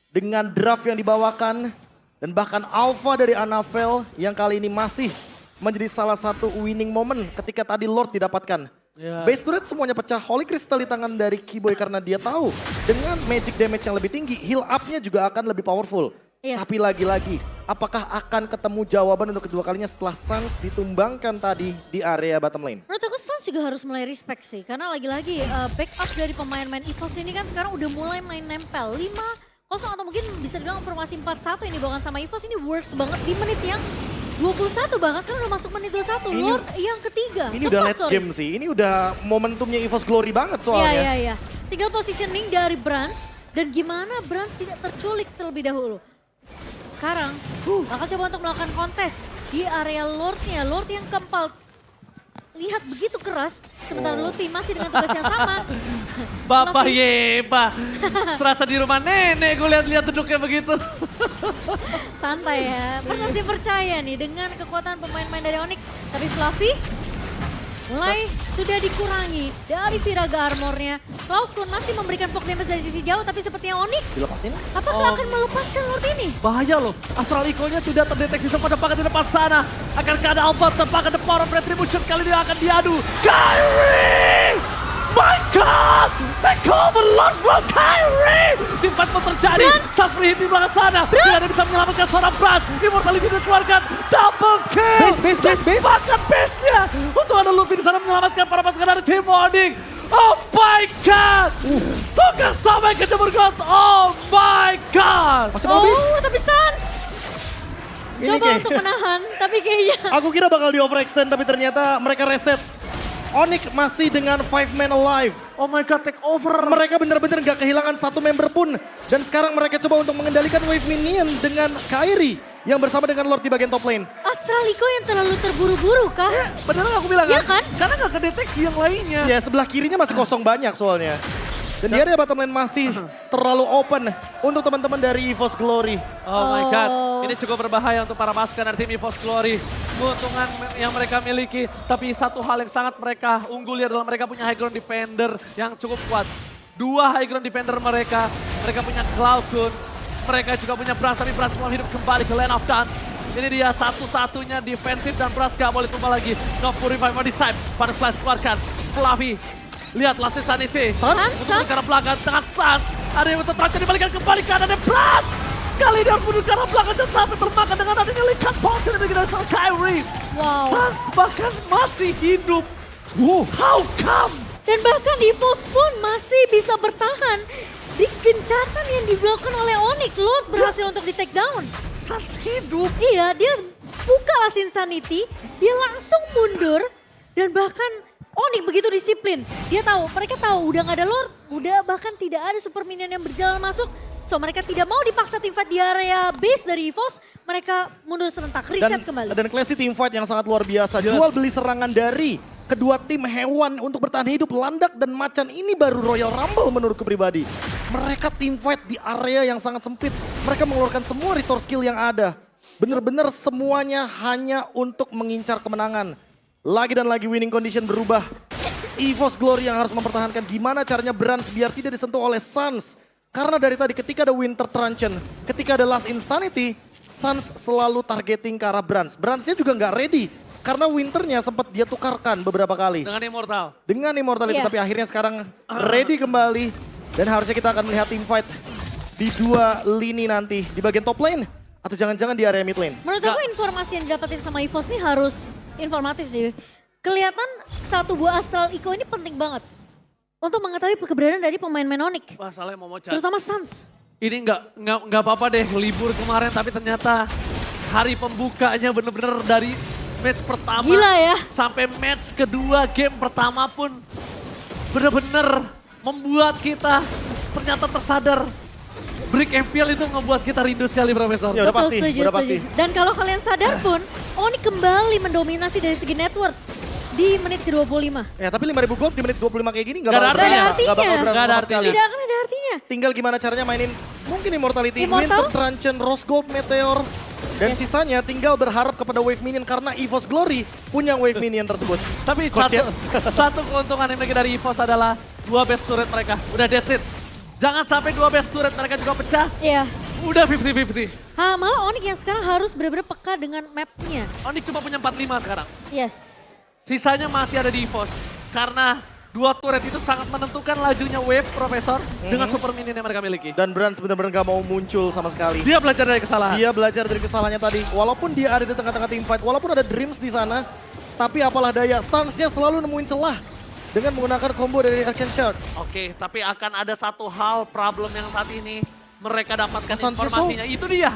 Dengan draft yang dibawakan dan bahkan alpha dari Anavel yang kali ini masih menjadi salah satu winning moment ketika tadi Lord didapatkan. Ya. Base turret semuanya pecah, Holy Crystal di tangan dari Keyboy karena dia tahu dengan magic damage yang lebih tinggi, heal up-nya juga akan lebih powerful. Iya. Tapi lagi-lagi, apakah akan ketemu jawaban untuk kedua kalinya setelah Suns ditumbangkan tadi di area bottom lane? Menurut aku Suns juga harus mulai respect sih. Karena lagi-lagi backup dari pemain-pemain EVOS ini kan sekarang udah mulai main nempel. 5-0 atau mungkin bisa dibilang formasi 4-1 yang dibawakan sama EVOS ini works banget di menit yang 21 bahkan sekarang udah masuk menit 21. Ini- Lord yang ketiga. Ini udah Keempat, late sorry. game sih, ini udah momentumnya EVOS Glory banget soalnya. Iya. Tinggal positioning dari Brans dan gimana Brans tidak terculik terlebih dahulu. Sekarang bakal coba untuk melakukan kontes di area Lordnya. Lord yang keempat. terlihat begitu keras. Sementara Lutfi masih dengan tugas yang sama. Bapak Lutfi, Yeba, serasa di rumah nenek gue lihat-lihat duduknya begitu. santai ya. Masih percaya nih dengan kekuatan pemain-pemain dari Onyx. Tapi Fluffy mulai sudah dikurangi dari Viraga armornya. Cloud9 masih memberikan poke damage dari sisi jauh, tapi sepertinya Onyx Dilepasin. apakah akan melepaskan Lord ini? Bahaya loh, Astral Eagle-nya tidak terdeteksi sempat depan di depan sana. Akankah ada Albert tepat the power of retribution kali ini akan diadu. Kyrie! My God! Take over Lord from Kyrie! Tim fight pun terjadi, saat free hit di belakang sana. Tidak ada yang bisa menyelamatkan seorang Brans. Immortality dikeluarkan, double kill! Base. Bahkan base-nya untuk ada Luffy di sana menyelamatkan para pasukan dari tim Onyx. Oh my God! Tugas sampai ke Jemur God. Oh my God! Masih Bobby. Oh, tapi Sans Ini coba kayak- untuk menahan, tapi kayaknya Aku kira bakal di overextend tapi ternyata mereka reset. Onyx masih dengan 5 man alive. Oh my God, take over. Mereka benar-benar gak kehilangan satu member pun. Dan sekarang mereka coba untuk mengendalikan wave minion dengan Kyrie yang bersama dengan Lord di bagian top lane. Astraliko yang terlalu terburu-buru kah? Beneran aku bilang Iya kan? Karena gak kedeteksi yang lainnya. Ya sebelah kirinya masih kosong banyak soalnya. Dan di area bottom lane masih terlalu open untuk teman-teman dari EVOS Glory. Oh my God, Oh. ini cukup berbahaya untuk para pasukan dari tim EVOS Glory. Keuntungan yang mereka miliki, tapi satu hal yang sangat mereka unggul adalah mereka punya high ground defender yang cukup kuat. 2 high ground defender mereka punya Cloud9, mereka juga punya Brans, tapi Brans mau hidup kembali ke Land of Dawn. Ini dia satu-satunya defensif dan Brans gak boleh tumbang lagi. No full revive on this time, pada splash keluarkan. Fluffy, lihat Last Insanity. Sans? Untuk ke arah belakang, dengan Sans. Ada yang tertrancar dibalikan kembali ke ada Brans. Kali dia mundur ke arah belakang dan sampai termakan dengan adanya Likat Bounce yang dimiliki dari seorang Kyrie. Wow. Sans bahkan masih hidup. Wow, how come? Dan bahkan EVOS pun masih bisa bertahan di gencatan yang dilakukan oleh Onyx. Lord berhasil untuk di take down. Sans hidup. Iya, dia buka Last Insanity, dia langsung mundur, dan bahkan Onyx begitu disiplin. Dia tahu, mereka tahu udah gak ada Lord, udah bahkan tidak ada super minion yang berjalan masuk. So mereka tidak mau dipaksa teamfight di area base dari EVOS, mereka mundur serentak, reset kembali. Dan classy teamfight yang sangat luar biasa. Yes. Jual beli serangan dari kedua tim hewan untuk bertahan hidup. Landak dan Macan ini baru Royal Rumble menurutku pribadi. Mereka teamfight di area yang sangat sempit. Mereka mengeluarkan semua resource skill yang ada. Bener-bener semuanya hanya untuk mengincar kemenangan. Lagi dan lagi winning condition berubah. EVOS Glory yang harus mempertahankan gimana caranya Brans biar tidak disentuh oleh Sans. Karena dari tadi ketika ada Winter Truncheon, ketika ada Last Insanity, Sans selalu targeting ke arah Brans. Bransnya juga nggak ready. Karena Winternya sempat dia tukarkan beberapa kali. Dengan Immortal. Dengan Immortality, Iya. tapi akhirnya sekarang ready kembali. Dan harusnya kita akan melihat teamfight di 2 lini nanti. Di bagian top lane, atau jangan-jangan di area mid lane. Menurut aku informasi yang didapetin sama EVOS ini harus informatif sih. Kelihatan satu buah Astral Eco ini penting banget untuk mengetahui keberadaan dari pemain-pemain Onyx, Masalahnya mau Chan. terutama Sans. Ini nggak apa-apa deh libur kemarin, tapi ternyata hari pembukanya bener-bener dari match pertama Gila ya. sampai match kedua, game pertama pun bener-bener membuat kita ternyata tersadar. Break MPL itu ngebuat kita rindu sekali, Profesor. Ya udah Betul, pasti, setuju, udah setuju. pasti. Dan kalau kalian sadar pun, Onyx kembali mendominasi dari segi network di menit ke-25. Ya tapi 5.000 gold di menit 25 kayak gini nggak Nggak ada bakal berasa. artinya. Nggak bakal berasa Nggak ada sama artinya. sekali. Tidak akan ada artinya. Tinggal gimana caranya mainin mungkin Immortality, Immortal? Winter Truncheon, Rose Gold, Meteor. Dan Yes. sisanya tinggal berharap kepada Wave Minion karena EVOS Glory punya Wave Minion tersebut. Tapi Coach ya? satu keuntungan yang dimiliki dari EVOS adalah 2 best turret mereka. Udah that's it. Jangan sampai 2 best turret mereka juga pecah. Iya. Udah 50-50. Malah Onyx yang sekarang harus benar-benar peka dengan mapnya. Onyx cuma punya 45 sekarang. Yes. Sisanya masih ada di EVOS. Karena 2 turret itu sangat menentukan lajunya wave, Profesor. Dengan super minion yang mereka miliki. Dan Brans benar-benar gak mau muncul sama sekali. Dia belajar dari kesalahan. Dia belajar dari kesalahannya tadi. Walaupun dia ada di tengah-tengah teamfight, walaupun ada Dreams di sana, tapi apalah daya, Sans-nya selalu nemuin celah dengan menggunakan combo dari Arcane Shard. Oke, tapi akan ada satu hal problem yang saat ini mereka dapatkan Sans informasinya. Itu dia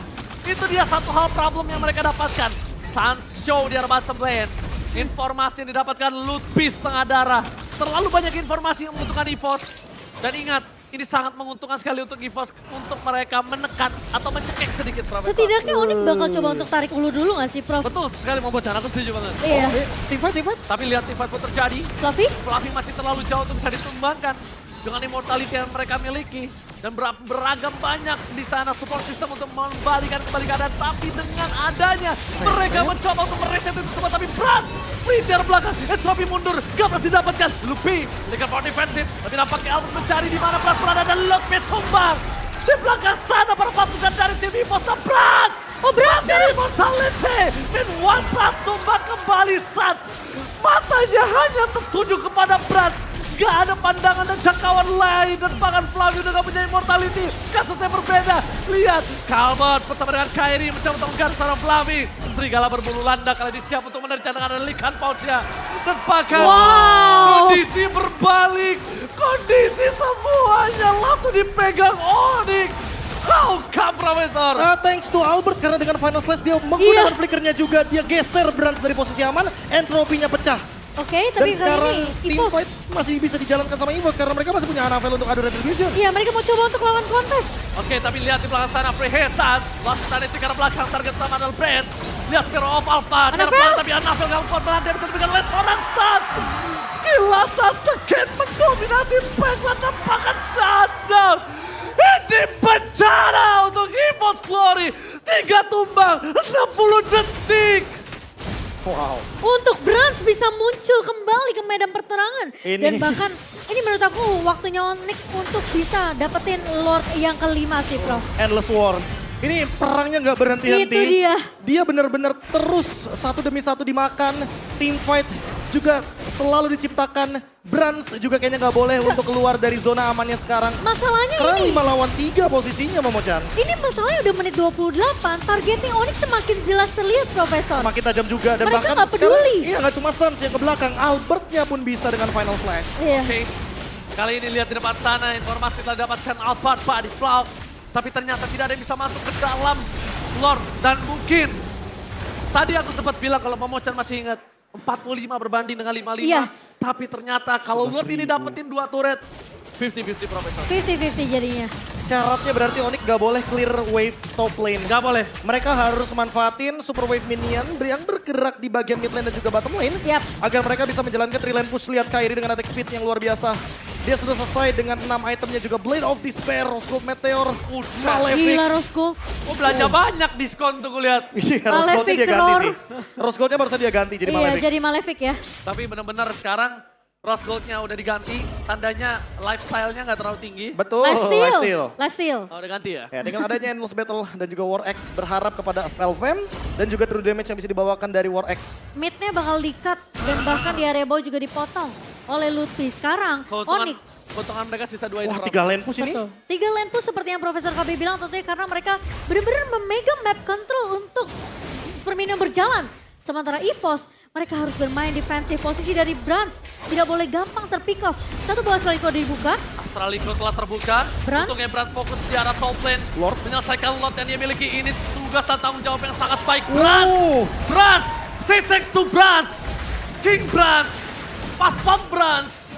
satu hal problem yang mereka dapatkan. Sans show di arah bottom lane. Informasi yang didapatkan Lutfi setengah darah. Terlalu banyak informasi yang membutuhkan EVOS. Dan ingat, ini sangat menguntungkan sekali untuk EVOS untuk mereka menekan atau mencekik sedikit Profesor. Setidaknya Onyx bakal coba untuk tarik ulu dulu gak sih Prof? Betul sekali mau bocor, aku setuju banget. Iya. Teamfight. Tapi lihat teamfight pun terjadi. Fluffy? Fluffy masih terlalu jauh untuk bisa ditumbangkan dengan immortality yang mereka miliki. Dan beragam banyak di sana support system untuk kembali keadaan. Tapi dengan adanya mereka mencoba untuk mereset itu semua. Tapi Brans, free dari belakang. Entropy mundur, gak berhasil didapatkan. Lupi, dengan power defensif. Tapi nampaknya Albert mencari di mana Brans berada dan Lotme tumbang. Di belakang sana para pasukan dari tim EVOS dan Brans. Oh berhasil! Immortality dan One Plus tumbang kembali Sans. Matanya hanya tertuju kepada Brans. Gak ada pandangan dan jangkauan lain dan bahkan Flavio udah gak punya immortality. Kasusnya berbeda. Lihat, Calvert bersama dengan Kairi mencoba untuk menggaruk seorang Flavi. Serigala berbulu landak kali ini siap untuk menerjang dengan likan pouchnya. Dan bahkan kondisi berbalik. Kondisi semuanya langsung dipegang Onyx. How come Profesor? Thanks to Albert karena dengan final slash dia menggunakan flickernya juga. Dia geser Brans dari posisi aman, entropinya pecah. Oke, Dan tapi kali sekarang ini team EVOS. fight masih bisa dijalankan sama EVOS karena mereka masih punya Hanavel untuk adu retribution. Iya, mereka mau coba untuk lawan kontes. Oke, tapi lihat di belakang sana Freehead Sans. Langsung tadi ke arah belakang target sama adalah Brand. Lihat Spiro of Alpha. Di arah belakang tapi Hanavel gak kuat berada bisa diberikan oleh seorang Sans. Gila Sans again mendominasi backline dan bahkan shutdown. Ini bencana untuk EVOS Glory. 3 tumbang, 60 detik. Wow. Untuk Brans bisa muncul kembali ke medan perterangan. Ini. Dan bahkan ini menurut aku waktunya Onyx untuk bisa dapetin Lord yang kelima sih Prof. Endless War. Ini perangnya nggak berhenti-henti. Itu dia. Dia benar-benar terus satu demi satu dimakan. Team fight juga selalu diciptakan. Brans juga kayaknya nggak boleh untuk keluar dari zona amannya sekarang. Masalahnya Karena ini. 5 lawan 3 posisinya Momochan. Ini masalahnya udah menit 28, targetnya Onyx semakin jelas terlihat Profesor. Semakin tajam juga dan Mereka bahkan nggak sekarang peduli. iya nggak cuma Suns yang ke belakang, Albertnya pun bisa dengan final slash. Iya. Oke, kali ini lihat di depan sana informasi telah dapatkan Alphard Pak di Flau. Tapi ternyata tidak ada yang bisa masuk ke dalam Lord. Dan mungkin tadi aku sempat bilang kalau Momochan masih ingat 45 berbanding dengan 55. Yes. Tapi ternyata kalau Lord ini dapetin 2 turret 50-50 Profesor. 50-50 jadinya. Syaratnya berarti Onyx gak boleh clear wave top lane. Gak boleh. Mereka harus manfaatin super wave minion yang bergerak di bagian mid lane dan juga bottom lane. Yap. Agar mereka bisa menjalankan 3 lane push. Lihat Kairi dengan attack speed yang luar biasa. Dia sudah selesai dengan 6 itemnya juga. Blade of Despair, Rose Gold Meteor, Malefic. Gila Rose Gold. Oh belanja banyak diskon tuh gue lihat. Iya, Rose Goldnya Malefic dia ganti roar. sih. Rose Goldnya barusan dia ganti jadi Iya Malefic. jadi Malefic ya. Tapi benar-benar sekarang Rose Gold-nya udah diganti. Tandanya lifestyle-nya gak terlalu tinggi. Betul, Lifesteal. Lifesteal. Oh udah ganti ya? Ya, dengan adanya Endless Battle dan juga War X berharap kepada Spell Fam dan juga true damage yang bisa dibawakan dari War X. Midnya bakal di-cut dan bahkan di area bawah juga dipotong oleh Lutfi. Sekarang Onyx. Keuntungan mereka sisa 2 Wah, item. 3 lane push ini. Betul. 3 lane push seperti yang Profesor KB bilang tentunya karena mereka benar-benar memegang map control untuk permainan berjalan. Sementara EVOS, mereka harus bermain defensif. Posisi dari Brans tidak boleh gampang terpick off. Satu bola Astralico dibuka. Astralico telah terbuka. Brans. Untungnya Brans fokus di arah top lane. Lord. Menyelesaikan lot yang dia miliki. Ini tugas dan tanggung jawab yang sangat baik. Brans! Oh. Brans! Say thanks to Brans! King Brans! Pas pump Brans!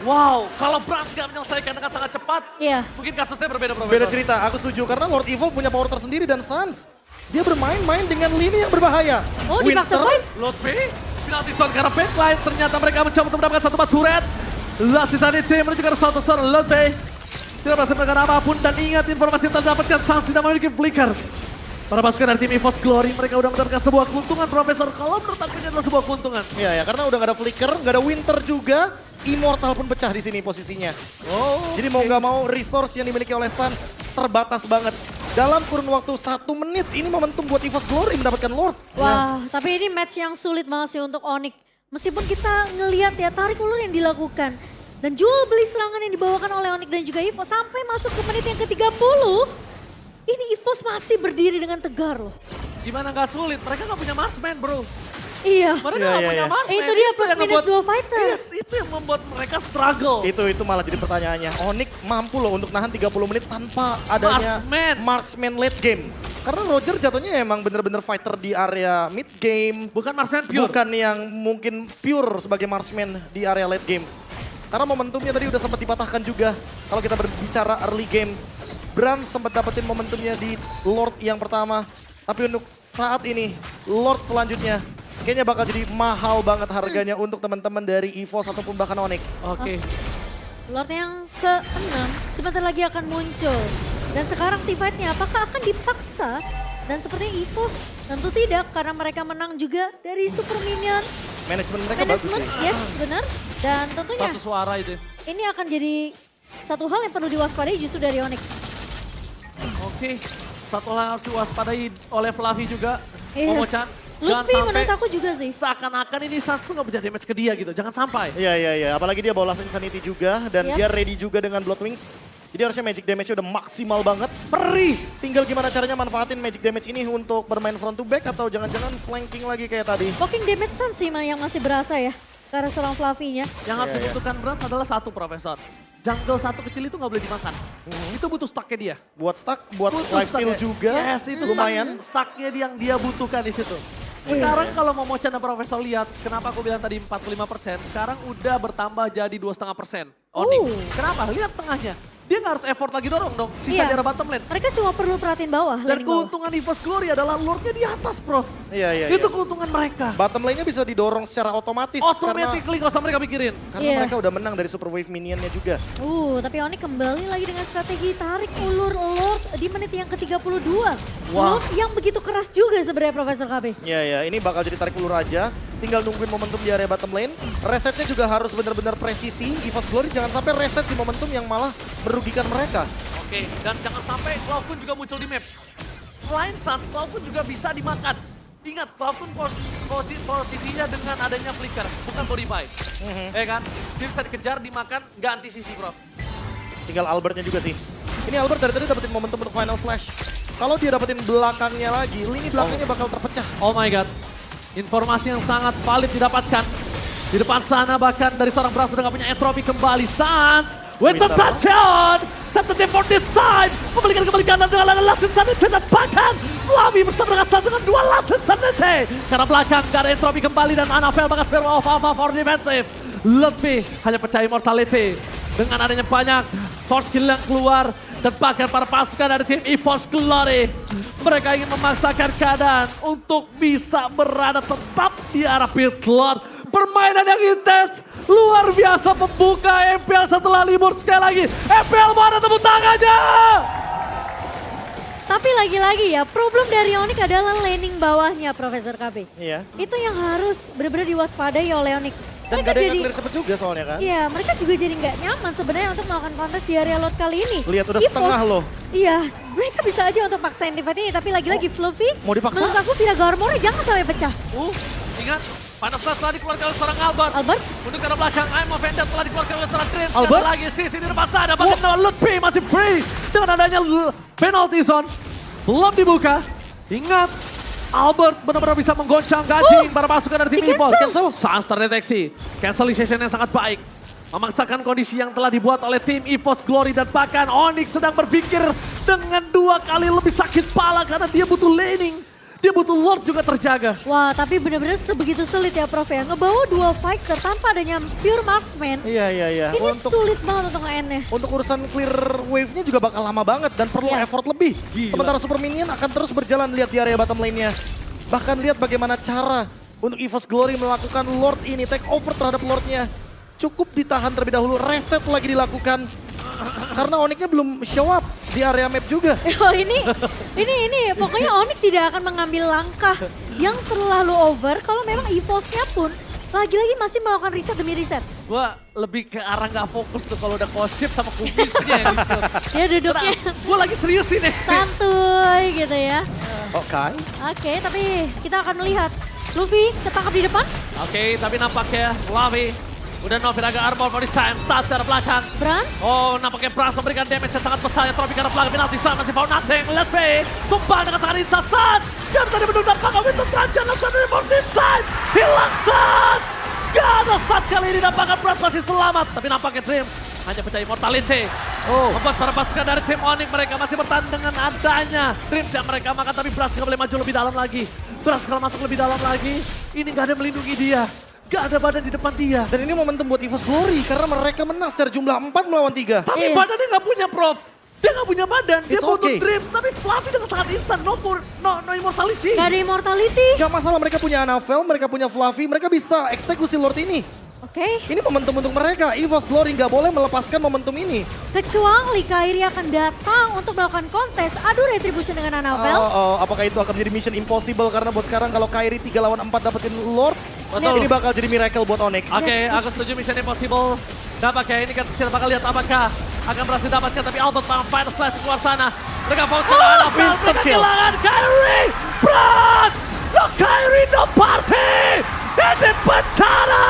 Wow, kalau Brans gak menyelesaikan dengan sangat cepat, Iya. mungkin kasusnya berbeda Profesor. Beda cerita, aku setuju karena Lord Evil punya power tersendiri dan Suns. Dia bermain-main dengan lini yang berbahaya. Oh dipaksa Winter, fight. Lotfi, penalti zone karena backline. Ternyata mereka mencoba untuk mendapatkan satu turret. Sisa DT menuju ke arah seorang Lotfi. Tidak berhasil melakukan apapun dan ingat informasi yang terdapatkan Sans tidak memiliki flicker. Para pasukan dari tim EVOS Glory mereka udah mendapatkan sebuah keuntungan Profesor. Kalau menurut aku ini adalah sebuah keuntungan. Iya ya, karena udah gak ada flicker, gak ada winter juga. Immortal pun pecah di sini posisinya. Oh, Jadi mau gak mau resource yang dimiliki oleh Suns terbatas banget. Dalam kurun waktu 1 menit ini momentum buat EVOS Glory mendapatkan Lord. Wah, tapi ini match yang sulit banget sih untuk Onyx. Meskipun kita ngelihat ya tarik ulur yang dilakukan. Dan jual beli serangan yang dibawakan oleh Onyx dan juga EVOS sampai masuk ke menit yang ke-30. Ini EVOS masih berdiri dengan tegar loh. gimana gak sulit? Mereka gak punya marksman bro. Iya. Mereka Iya, gak iya, punya iya. marksman. Itu dia plus yang minus ngebuat- 2 fighter. Yes, itu yang membuat mereka struggle. Itu malah jadi pertanyaannya. Onyx mampu loh untuk nahan 30 menit tanpa adanya marksman late game. Karena Roger jatuhnya emang bener-bener fighter di area mid game. Bukan marksman pure. Bukan yang mungkin pure sebagai marksman di area late game. Karena momentumnya tadi udah sempat dipatahkan juga. Kalau kita berbicara early game, Brand sempat dapetin momentumnya di Lord yang pertama. Tapi untuk saat ini, Lord selanjutnya kayaknya bakal jadi mahal banget harganya untuk teman-teman dari EVOS ataupun bahkan Onyx. Oke. Lord yang ke-6 sebentar lagi akan muncul. Dan sekarang teamfight-nya apakah akan dipaksa? Dan sepertinya EVOS tentu tidak karena mereka menang juga dari Super Minion. Manajemen mereka bagus Management, sih. yes benar. Dan tentunya Satu suara itu. ini akan jadi satu hal yang perlu diwaspadai justru dari Onyx. Oke. Satu hal yang harus diwaspadai oleh Fluffy juga. Iya. Momo-chan. Jangan Luffy sampai menurut aku juga sih. seakan-akan ini Sans tuh gak bisa damage ke dia gitu. Jangan sampai. Iya. Apalagi dia bawa Last Insanity juga dan Iya. dia ready juga dengan Blood Wings. Jadi harusnya magic damage-nya udah maksimal banget. Perih. Tinggal gimana caranya manfaatin magic damage ini untuk bermain front to back atau jangan-jangan flanking lagi kayak tadi. Poking damage Sun sih yang masih berasa ya. Karena seorang Fluffy-nya. Yang harus Iya, iya. dibutuhkan Brands adalah satu, Profesor. Jungle satu kecil itu gak boleh dimakan. Itu butuh stacknya dia. Buat stack, buat Butuh lifesteal stacknya. juga. Yes, itu lumayan. stacknya yang dia butuhkan di situ. Sekarang kalau Momo-chan dan Profesor lihat, kenapa aku bilang tadi 45%, sekarang udah bertambah jadi 2,5%. Onyx. Kenapa? Lihat tengahnya. Dia nggak harus effort lagi dorong dong, sisa Iya. daerah bottom lane. Mereka cuma perlu perhatiin bawah. Dan laning bawah. keuntungan EVOS Glory adalah Lordnya di atas, bro. Iya. Itu keuntungan mereka. Bottom lane-nya bisa didorong secara otomatis Automatically gak usah mereka pikirin. karena Iya. mereka udah menang dari Super Wave Minionnya juga. Tapi Onyx kembali lagi dengan strategi tarik ulur Lord di menit yang ke-32. Wah. Lord yang begitu keras juga sebenarnya Profesor KB. Iya, ini bakal jadi tarik ulur aja. Tinggal nungguin momentum di area bottom lane. Resetnya juga harus benar-benar presisi. EVOS Glory jangan sampai reset di momentum yang malah merugikan mereka. Oke, dan jangan sampai Cloud pun juga muncul di map. Selain Sans, Cloud pun juga bisa dimakan. Ingat, Cloud pun posisinya dengan adanya flicker, bukan body buy. Ya kan? Dia bisa dikejar, dimakan, nggak anti sisi, bro. Tinggal Albertnya juga sih. Ini Albert dari tadi dapetin momentum untuk final slash. Kalau dia dapetin belakangnya lagi, lini belakangnya bakal terpecah. Oh my god. Informasi yang sangat valid didapatkan. Di depan sana bahkan dari seorang Brand sudah gak punya entropy kembali. Sans with the touchdown. Set the for this time. Membalikan kembali kanan dengan Last Insanity dan bahkan Fluffy bersama dengan Sans dengan dua Last Insanity. Karena belakang gak ada entropy kembali dan Annabelle bahkan Spare of Alpha for defensive. Lebih hanya percaya immortality. Dengan adanya banyak source skill yang keluar. Dan bahkan para pasukan dari tim EVOS Glory. Mereka ingin memaksakan keadaan untuk bisa berada tetap di arah pit lord. Permainan yang intens, luar biasa pembuka MPL setelah libur sekali lagi. MPL mana tepuk tangannya? Tapi lagi-lagi ya, problem dari Onyx adalah laning bawahnya Profesor KB. Iya. Itu yang harus benar-benar diwaspadai oleh Onyx. Dan gak ada yang nge-clear cepet juga soalnya kan. Iya, mereka juga jadi nggak nyaman sebenarnya untuk melakukan kontes di area lot kali ini. Lihat udah EVOS, setengah loh. Iya, mereka bisa aja untuk paksain divide ini, tapi lagi-lagi Fluffy, mau dipaksa? menurut aku Viraga Armornya jangan sampai pecah. Ingat, panas setelah dikeluarkan oleh seorang Albert. Albert, Untuk ke arah belakang, I'm Offended telah dikeluarkan oleh seorang Dream. Albert? Sekali lagi sisi di depan sana, bahkan nama Lutfi masih free. Dengan adanya penalty zone, belum dibuka. Ingat, Albert benar-benar bisa menggoncang gaji para pasukan dari tim EVOS. Cancel. Sans terdeteksi, cancellation yang sangat baik. Memaksakan kondisi yang telah dibuat oleh tim EVOS Glory dan bahkan Onyx sedang berpikir dengan 2 kali lebih sakit pala karena dia butuh laning. Dia butuh Lord juga terjaga. wah tapi benar-benar sebegitu sulit ya Prof ya. Ngebawa 2 fighter tanpa adanya pure marksman. Iya. Ini sulit banget untuk nge-end-nya. Untuk urusan clear wave-nya juga bakal lama banget dan perlu Iya. effort lebih. Gila. Sementara Super Minion akan terus berjalan lihat di area bottom lane-nya. Bahkan lihat bagaimana cara untuk EVOS Glory melakukan Lord ini, take over terhadap Lord-nya. Cukup ditahan terlebih dahulu, reset lagi dilakukan. Karena Onyx-nya belum show up di area map juga. Oh ini pokoknya Onyx tidak akan mengambil langkah yang terlalu over kalau memang EVOS-nya pun lagi-lagi masih melakukan reset demi reset. Gua lebih ke arah nggak fokus tuh kalau udah konsep sama kubisnya ya. Ya duduknya Gue lagi serius ini. santuy gitu ya. Oke. Oke, tapi kita akan melihat Luffy ketangkap di depan. Oke, tapi nampaknya Fluffy udah no Viraga Armor for this time. Saat secara belakang. Brand, Oh, nampaknya Brans memberikan damage yang sangat besar. Yang Tropi karena belakang penalti saat masih found nothing. Let's see. Tumpah dengan sangat insat saat. Dia tadi menunggu nampaknya Winter Trajan. Let's see for this time. Hilang saat. Gak ada saat kali ini nampaknya Brans masih selamat. Tapi nampaknya Dream hanya pecah immortality. Membuat para pasukan dari tim Onyx mereka masih bertahan dengan adanya Dreams yang mereka makan. Tapi Brans gak boleh maju lebih dalam lagi. Brans kalau masuk lebih dalam lagi, ini gak ada yang melindungi dia. Gak ada badan di depan dia. Dan ini momentum buat EVOS Glory karena mereka menang secara jumlah 4 melawan 3. Tapi Iya. badannya gak punya, Prof. Dia gak punya badan, dia It's butuh okay. dreams. Tapi Fluffy dengan sangat instan, no immortality. Gak ada immortality. Gak masalah mereka punya Anavel, mereka punya Fluffy, mereka bisa eksekusi Lord ini. Oke. Ini momentum untuk mereka, EVOS Glory gak boleh melepaskan momentum ini. Kecuali Kairi akan datang untuk melakukan kontes adu retribution dengan Annabelle. Apakah itu akan menjadi mission impossible karena buat sekarang kalau Kairi 3 lawan 4 dapetin Lord, Betul. ini bakal jadi miracle buat Onyx. Oke, aku setuju Mission Impossible. Nampaknya ini kita bakal lihat apakah akan berhasil dapatkan, tapi Albert malah Final Slash keluar sana. Mereka fokus ke Annabelle, Instant mereka kill. kehilangan Kyrie! Brans! No Kyrie, no party! Ini bencana!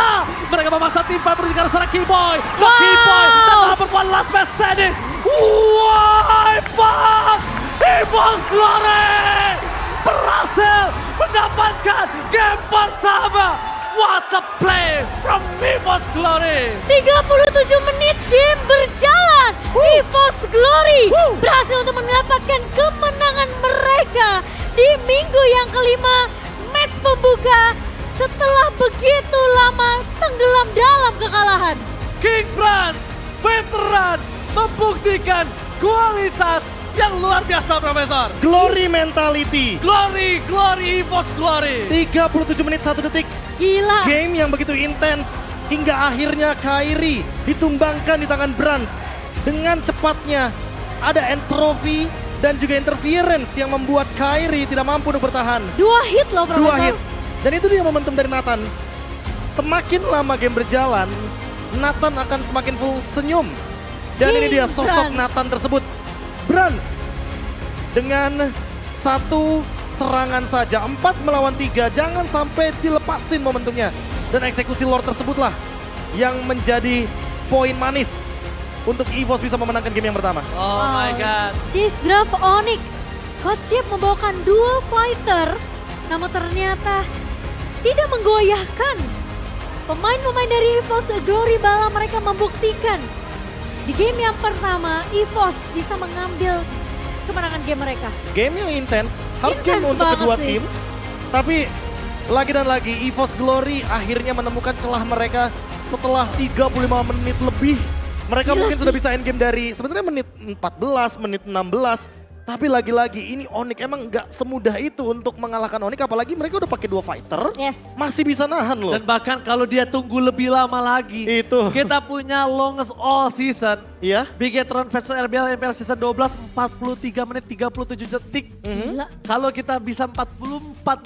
Mereka memaksa tim Fight bertingkar seorang Keyboy. No Wow! Keyboy, dan Albert one last man standing. Why fuck? EVOS Glory berhasil mendapatkan game pertama. What a play from EVOS Glory! 37 menit game berjalan. EVOS Glory berhasil untuk mendapatkan kemenangan mereka di minggu yang kelima match pembuka setelah begitu lama tenggelam dalam kekalahan. King Brans, veteran, membuktikan kualitas yang luar biasa, Profesor. Glory mentality. Glory, Glory, EVOS Glory. 37 menit 1 detik. Gila. Game yang begitu intens hingga akhirnya Kairi ditumbangkan di tangan Brans. Dengan cepatnya ada entropy dan juga interference yang membuat Kairi tidak mampu untuk bertahan. 2 hit loh, Profesor. 2 hit. Dan itu dia momentum dari Nathan. Semakin lama game berjalan, Nathan akan semakin full senyum. Dan ini dia sosok Brans. Nathan tersebut. Brans dengan satu serangan saja, 4 melawan 3, jangan sampai dilepasin momentumnya. Dan eksekusi Lord tersebutlah yang menjadi poin manis untuk EVOS bisa memenangkan game yang pertama. Oh my God. Chase Draft Onyx. Coach siap membawakan dual fighter, namun ternyata tidak menggoyahkan. Pemain-pemain dari EVOS Glory malah mereka membuktikan di game yang pertama EVOS bisa mengambil kemenangan game mereka. Game yang intens, hard Intens game untuk banget kedua sih. tim. Tapi lagi dan lagi EVOS Glory akhirnya menemukan celah mereka setelah 35 menit lebih. Mereka Gila mungkin sih. sudah bisa endgame dari sebenarnya menit 14, menit 16. Tapi lagi-lagi ini Onyx emang nggak semudah itu untuk mengalahkan Onyx. Apalagi mereka udah pakai 2 fighter, Yes. masih bisa nahan loh. Dan bahkan kalau dia tunggu lebih lama lagi. Itu. Kita punya longest all season. Iya. Bigetron versus RBL MPL season 12, 43 menit 37 detik. Gila, Kalau kita bisa 44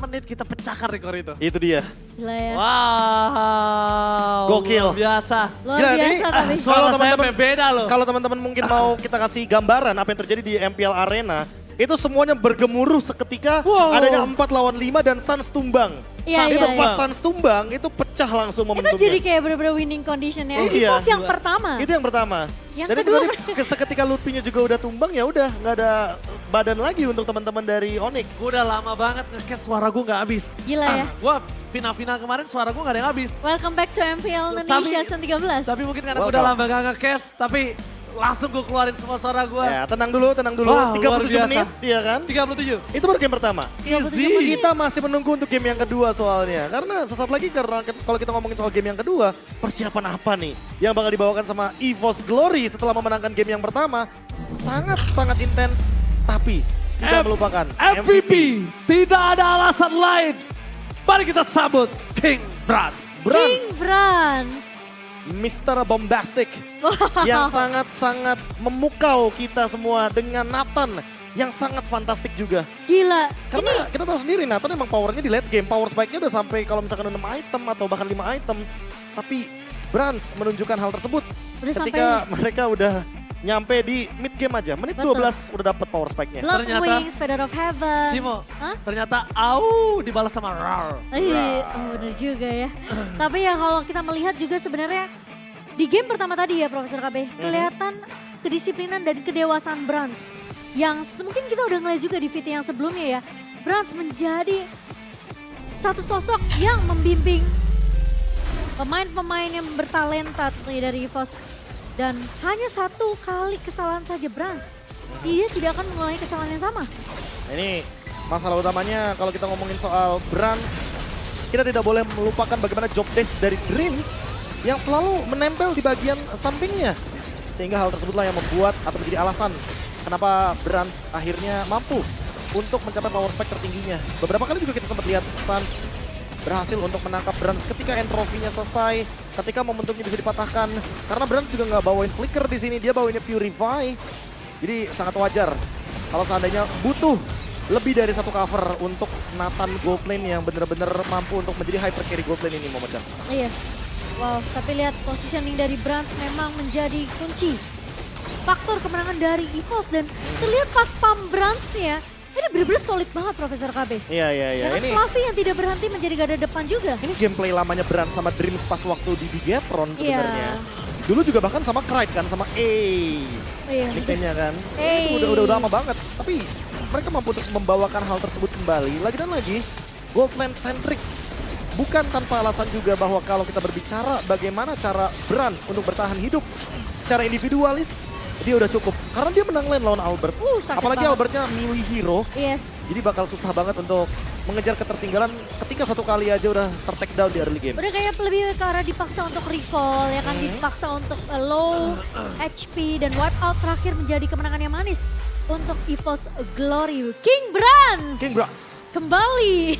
menit, kita pecahkan rekor itu. Itu dia. gila ya. Wow. Gokil. Luar biasa. Luar Gila, ini- biasa tapi. Suara Kalau saya teman-teman- beda loh. Kalau teman-teman mungkin mau kita kasih gambaran apa yang terjadi di MPL Arena, itu semuanya bergemuruh seketika Wow. adanya 4 lawan 5 dan Suns tumbang. Iya, Saat iya, itu iya. pas Suns tumbang, itu pecah langsung Itu momentumnya. jadi kayak bener-bener winning conditionnya. Iya. EVOS yang pertama. Itu yang pertama. Yang Dan itu kedua tadi seketika Lutfinya juga udah tumbang, ya udah nggak ada badan lagi untuk teman-teman dari Onyx. Gue udah lama banget nge-cast suara gue gak habis. Gila ya. Gue final-final kemarin suara gue gak ada yang habis. Welcome back to MPL Indonesia Season 13. Tapi mungkin karena gue Welcome. udah lama gak nge-cast, tapi langsung gue keluarin semua suara gue. Ya, tenang dulu, tenang dulu. Wah, 37 luar biasa. menit, ya kan? 37. Itu baru game pertama. 37 Easy. menit. Kita masih menunggu untuk game yang kedua soalnya. Karena sesaat lagi kalau kita ngomongin soal game yang kedua, persiapan apa nih yang bakal dibawakan sama EVOS Glory setelah memenangkan game yang pertama. Sangat-sangat intens, tapi tidak melupakan MVP. Tidak ada alasan lain. Mari kita sambut King Brans. King Brans, Brans. Mr. Bombastic yang sangat-sangat memukau kita semua dengan Nathan yang sangat fantastik juga. Gila. Karena kita tahu sendiri Nathan emang powernya di late game. Power spike-nya udah sampai kalau misalkan 6 item atau bahkan 5 item. Tapi Brans menunjukkan hal tersebut Udah ketika mereka udah nyampe di mid game aja. Menit Betul. 12 udah dapet power spike-nya. Blood Ternyata- Wings, Feather of Heaven. Cimo, Hah? ternyata dibalas sama rar. Bener juga ya. Tapi ya kalau kita melihat juga sebenarnya di game pertama tadi ya Profesor KB, kelihatan kedisiplinan dan kedewasaan Brans. Yang mungkin kita udah ngeliat juga di VT yang sebelumnya ya. Brans menjadi satu sosok yang membimbing pemain-pemain yang bertalenta tentunya dari EVOS. Dan hanya satu kali kesalahan saja Brans. Dia tidak akan mengulangi kesalahan yang sama. Nah, ini masalah utamanya kalau kita ngomongin soal Brans, kita tidak boleh melupakan bagaimana job desk dari Dreams yang selalu menempel di bagian sampingnya. Sehingga hal tersebutlah yang membuat atau menjadi alasan kenapa Brans akhirnya mampu untuk mencapai power spike tertingginya. Beberapa kali juga kita sempat lihat Suns berhasil untuk menangkap Brans ketika entropinya selesai, ketika momentumnya bisa dipatahkan. Karena Brans juga nggak bawain flicker di sini, dia bawainnya Purify. Jadi sangat wajar kalau seandainya butuh lebih dari satu cover untuk Nathan gold lane yang benar-benar mampu untuk menjadi hyper carry gold lane ini, Momochan. Iya. Wow, tapi lihat positioning dari Brans memang menjadi kunci faktor kemenangan dari EVOS. Dan terlihat pas pump Brans-nya, ini benar-benar solid banget Profesor KB. Iya. Dengan Ini Fluffy yang tidak berhenti menjadi garda depan juga. gameplay lamanya Brans sama Dreams pas waktu di Bigetron sebenarnya. Iya. Dulu juga bahkan sama Krite kan, sama Iya. nickname-nya kan. Hey. Itu udah lama banget. Tapi mereka mampu untuk membawakan hal tersebut kembali. Lagi dan lagi, gold lane centric. Bukan tanpa alasan juga bahwa kalau kita berbicara bagaimana cara Brans untuk bertahan hidup secara individualis, dia udah cukup. Karena dia menang lane lawan Albert. Sakit Apalagi banget. Albertnya melee hero. Yes. Jadi bakal susah banget untuk mengejar ketertinggalan ketika satu kali aja udah ter-take down di early game. Udah kayak lebih ke arah dipaksa untuk recall, ya kan, dipaksa untuk low HP dan wipe out terakhir menjadi kemenangan yang manis untuk EVOS Glory. King Brans King Brans. kembali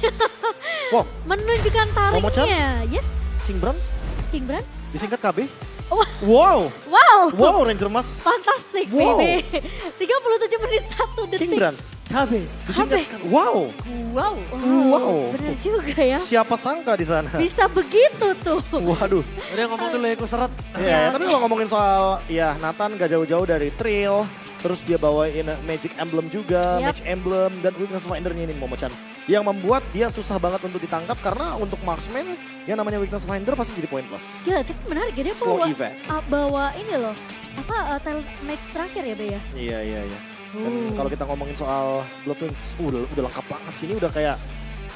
Wow, menunjukkan tariknya. Yes, King Brans King Brans. disingkat KB. Wah, Wow, wow, wow Ranger Mas. fantastic Wow. baby. 37 menit 1 detik. King Brans. KB. Disingkat wow. Wow, Wow. bener juga ya. Siapa sangka di sana. Bisa begitu tuh. Waduh. Udah ngomong dulu ya, aku seret. Ya, tapi kalau ngomongin soal ya Nathan gak jauh-jauh dari Trill, terus dia bawain Magic Emblem juga, Yap. Match Emblem dan Weakness Findernya ini Momochan. Yang membuat dia susah banget untuk ditangkap karena untuk marksman yang namanya Weakness Finder pasti jadi pointless. Gila, tapi menarik ya dia Slow bawa, evac. bawa ini loh. Apa, tail match terakhir ya Be ya? Iya. Dan kalau kita ngomongin soal Bloodwings, udah lengkap banget sih. Ini udah kayak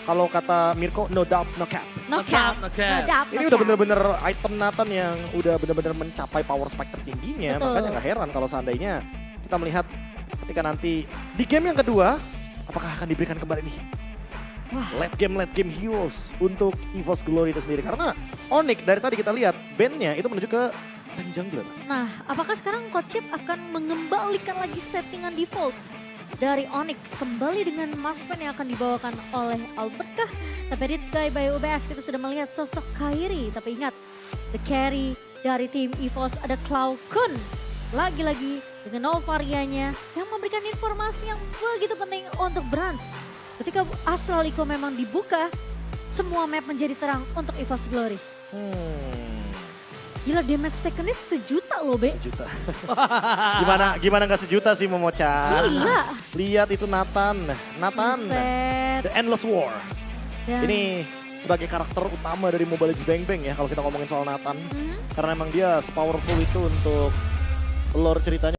kalau kata Mirko, no doubt, no cap. No No cap, cap, no no cap. doubt, no Ini udah cap. bener-bener item Nathan yang udah bener-bener mencapai power spike tertingginya. Betul. Makanya nggak heran kalau seandainya kita melihat ketika nanti di game yang kedua, apakah akan diberikan kembali nih Wah. late game heroes untuk EVOS Glory itu sendiri. Karena Onyx dari tadi kita lihat bandnya itu menuju ke lane jungler. Nah, apakah sekarang Coach Chip akan mengembalikan lagi settingan default dari Onyx kembali dengan marksman yang akan dibawakan oleh Albert kah? Tapi di Sky by UBS kita sudah melihat sosok Kairi. Tapi ingat, the carry dari tim EVOS ada Cloud Kun. Lagi-lagi dengan Novarianya yang memberikan informasi yang begitu penting untuk Brans. Ketika Astral Eco memang dibuka, semua map menjadi terang untuk EVOS Glory. Gila, damage taken-nya 1 juta loh, Be. 1 juta. gimana nggak 1 juta sih Momochan? Gila. Lihat itu Nathan, Buset. The Endless War. Dan, Ini sebagai karakter utama dari Mobile Legends Bang Bang ya kalau kita ngomongin soal Nathan. Mhm. Karena emang dia sepowerful itu untuk lore ceritanya.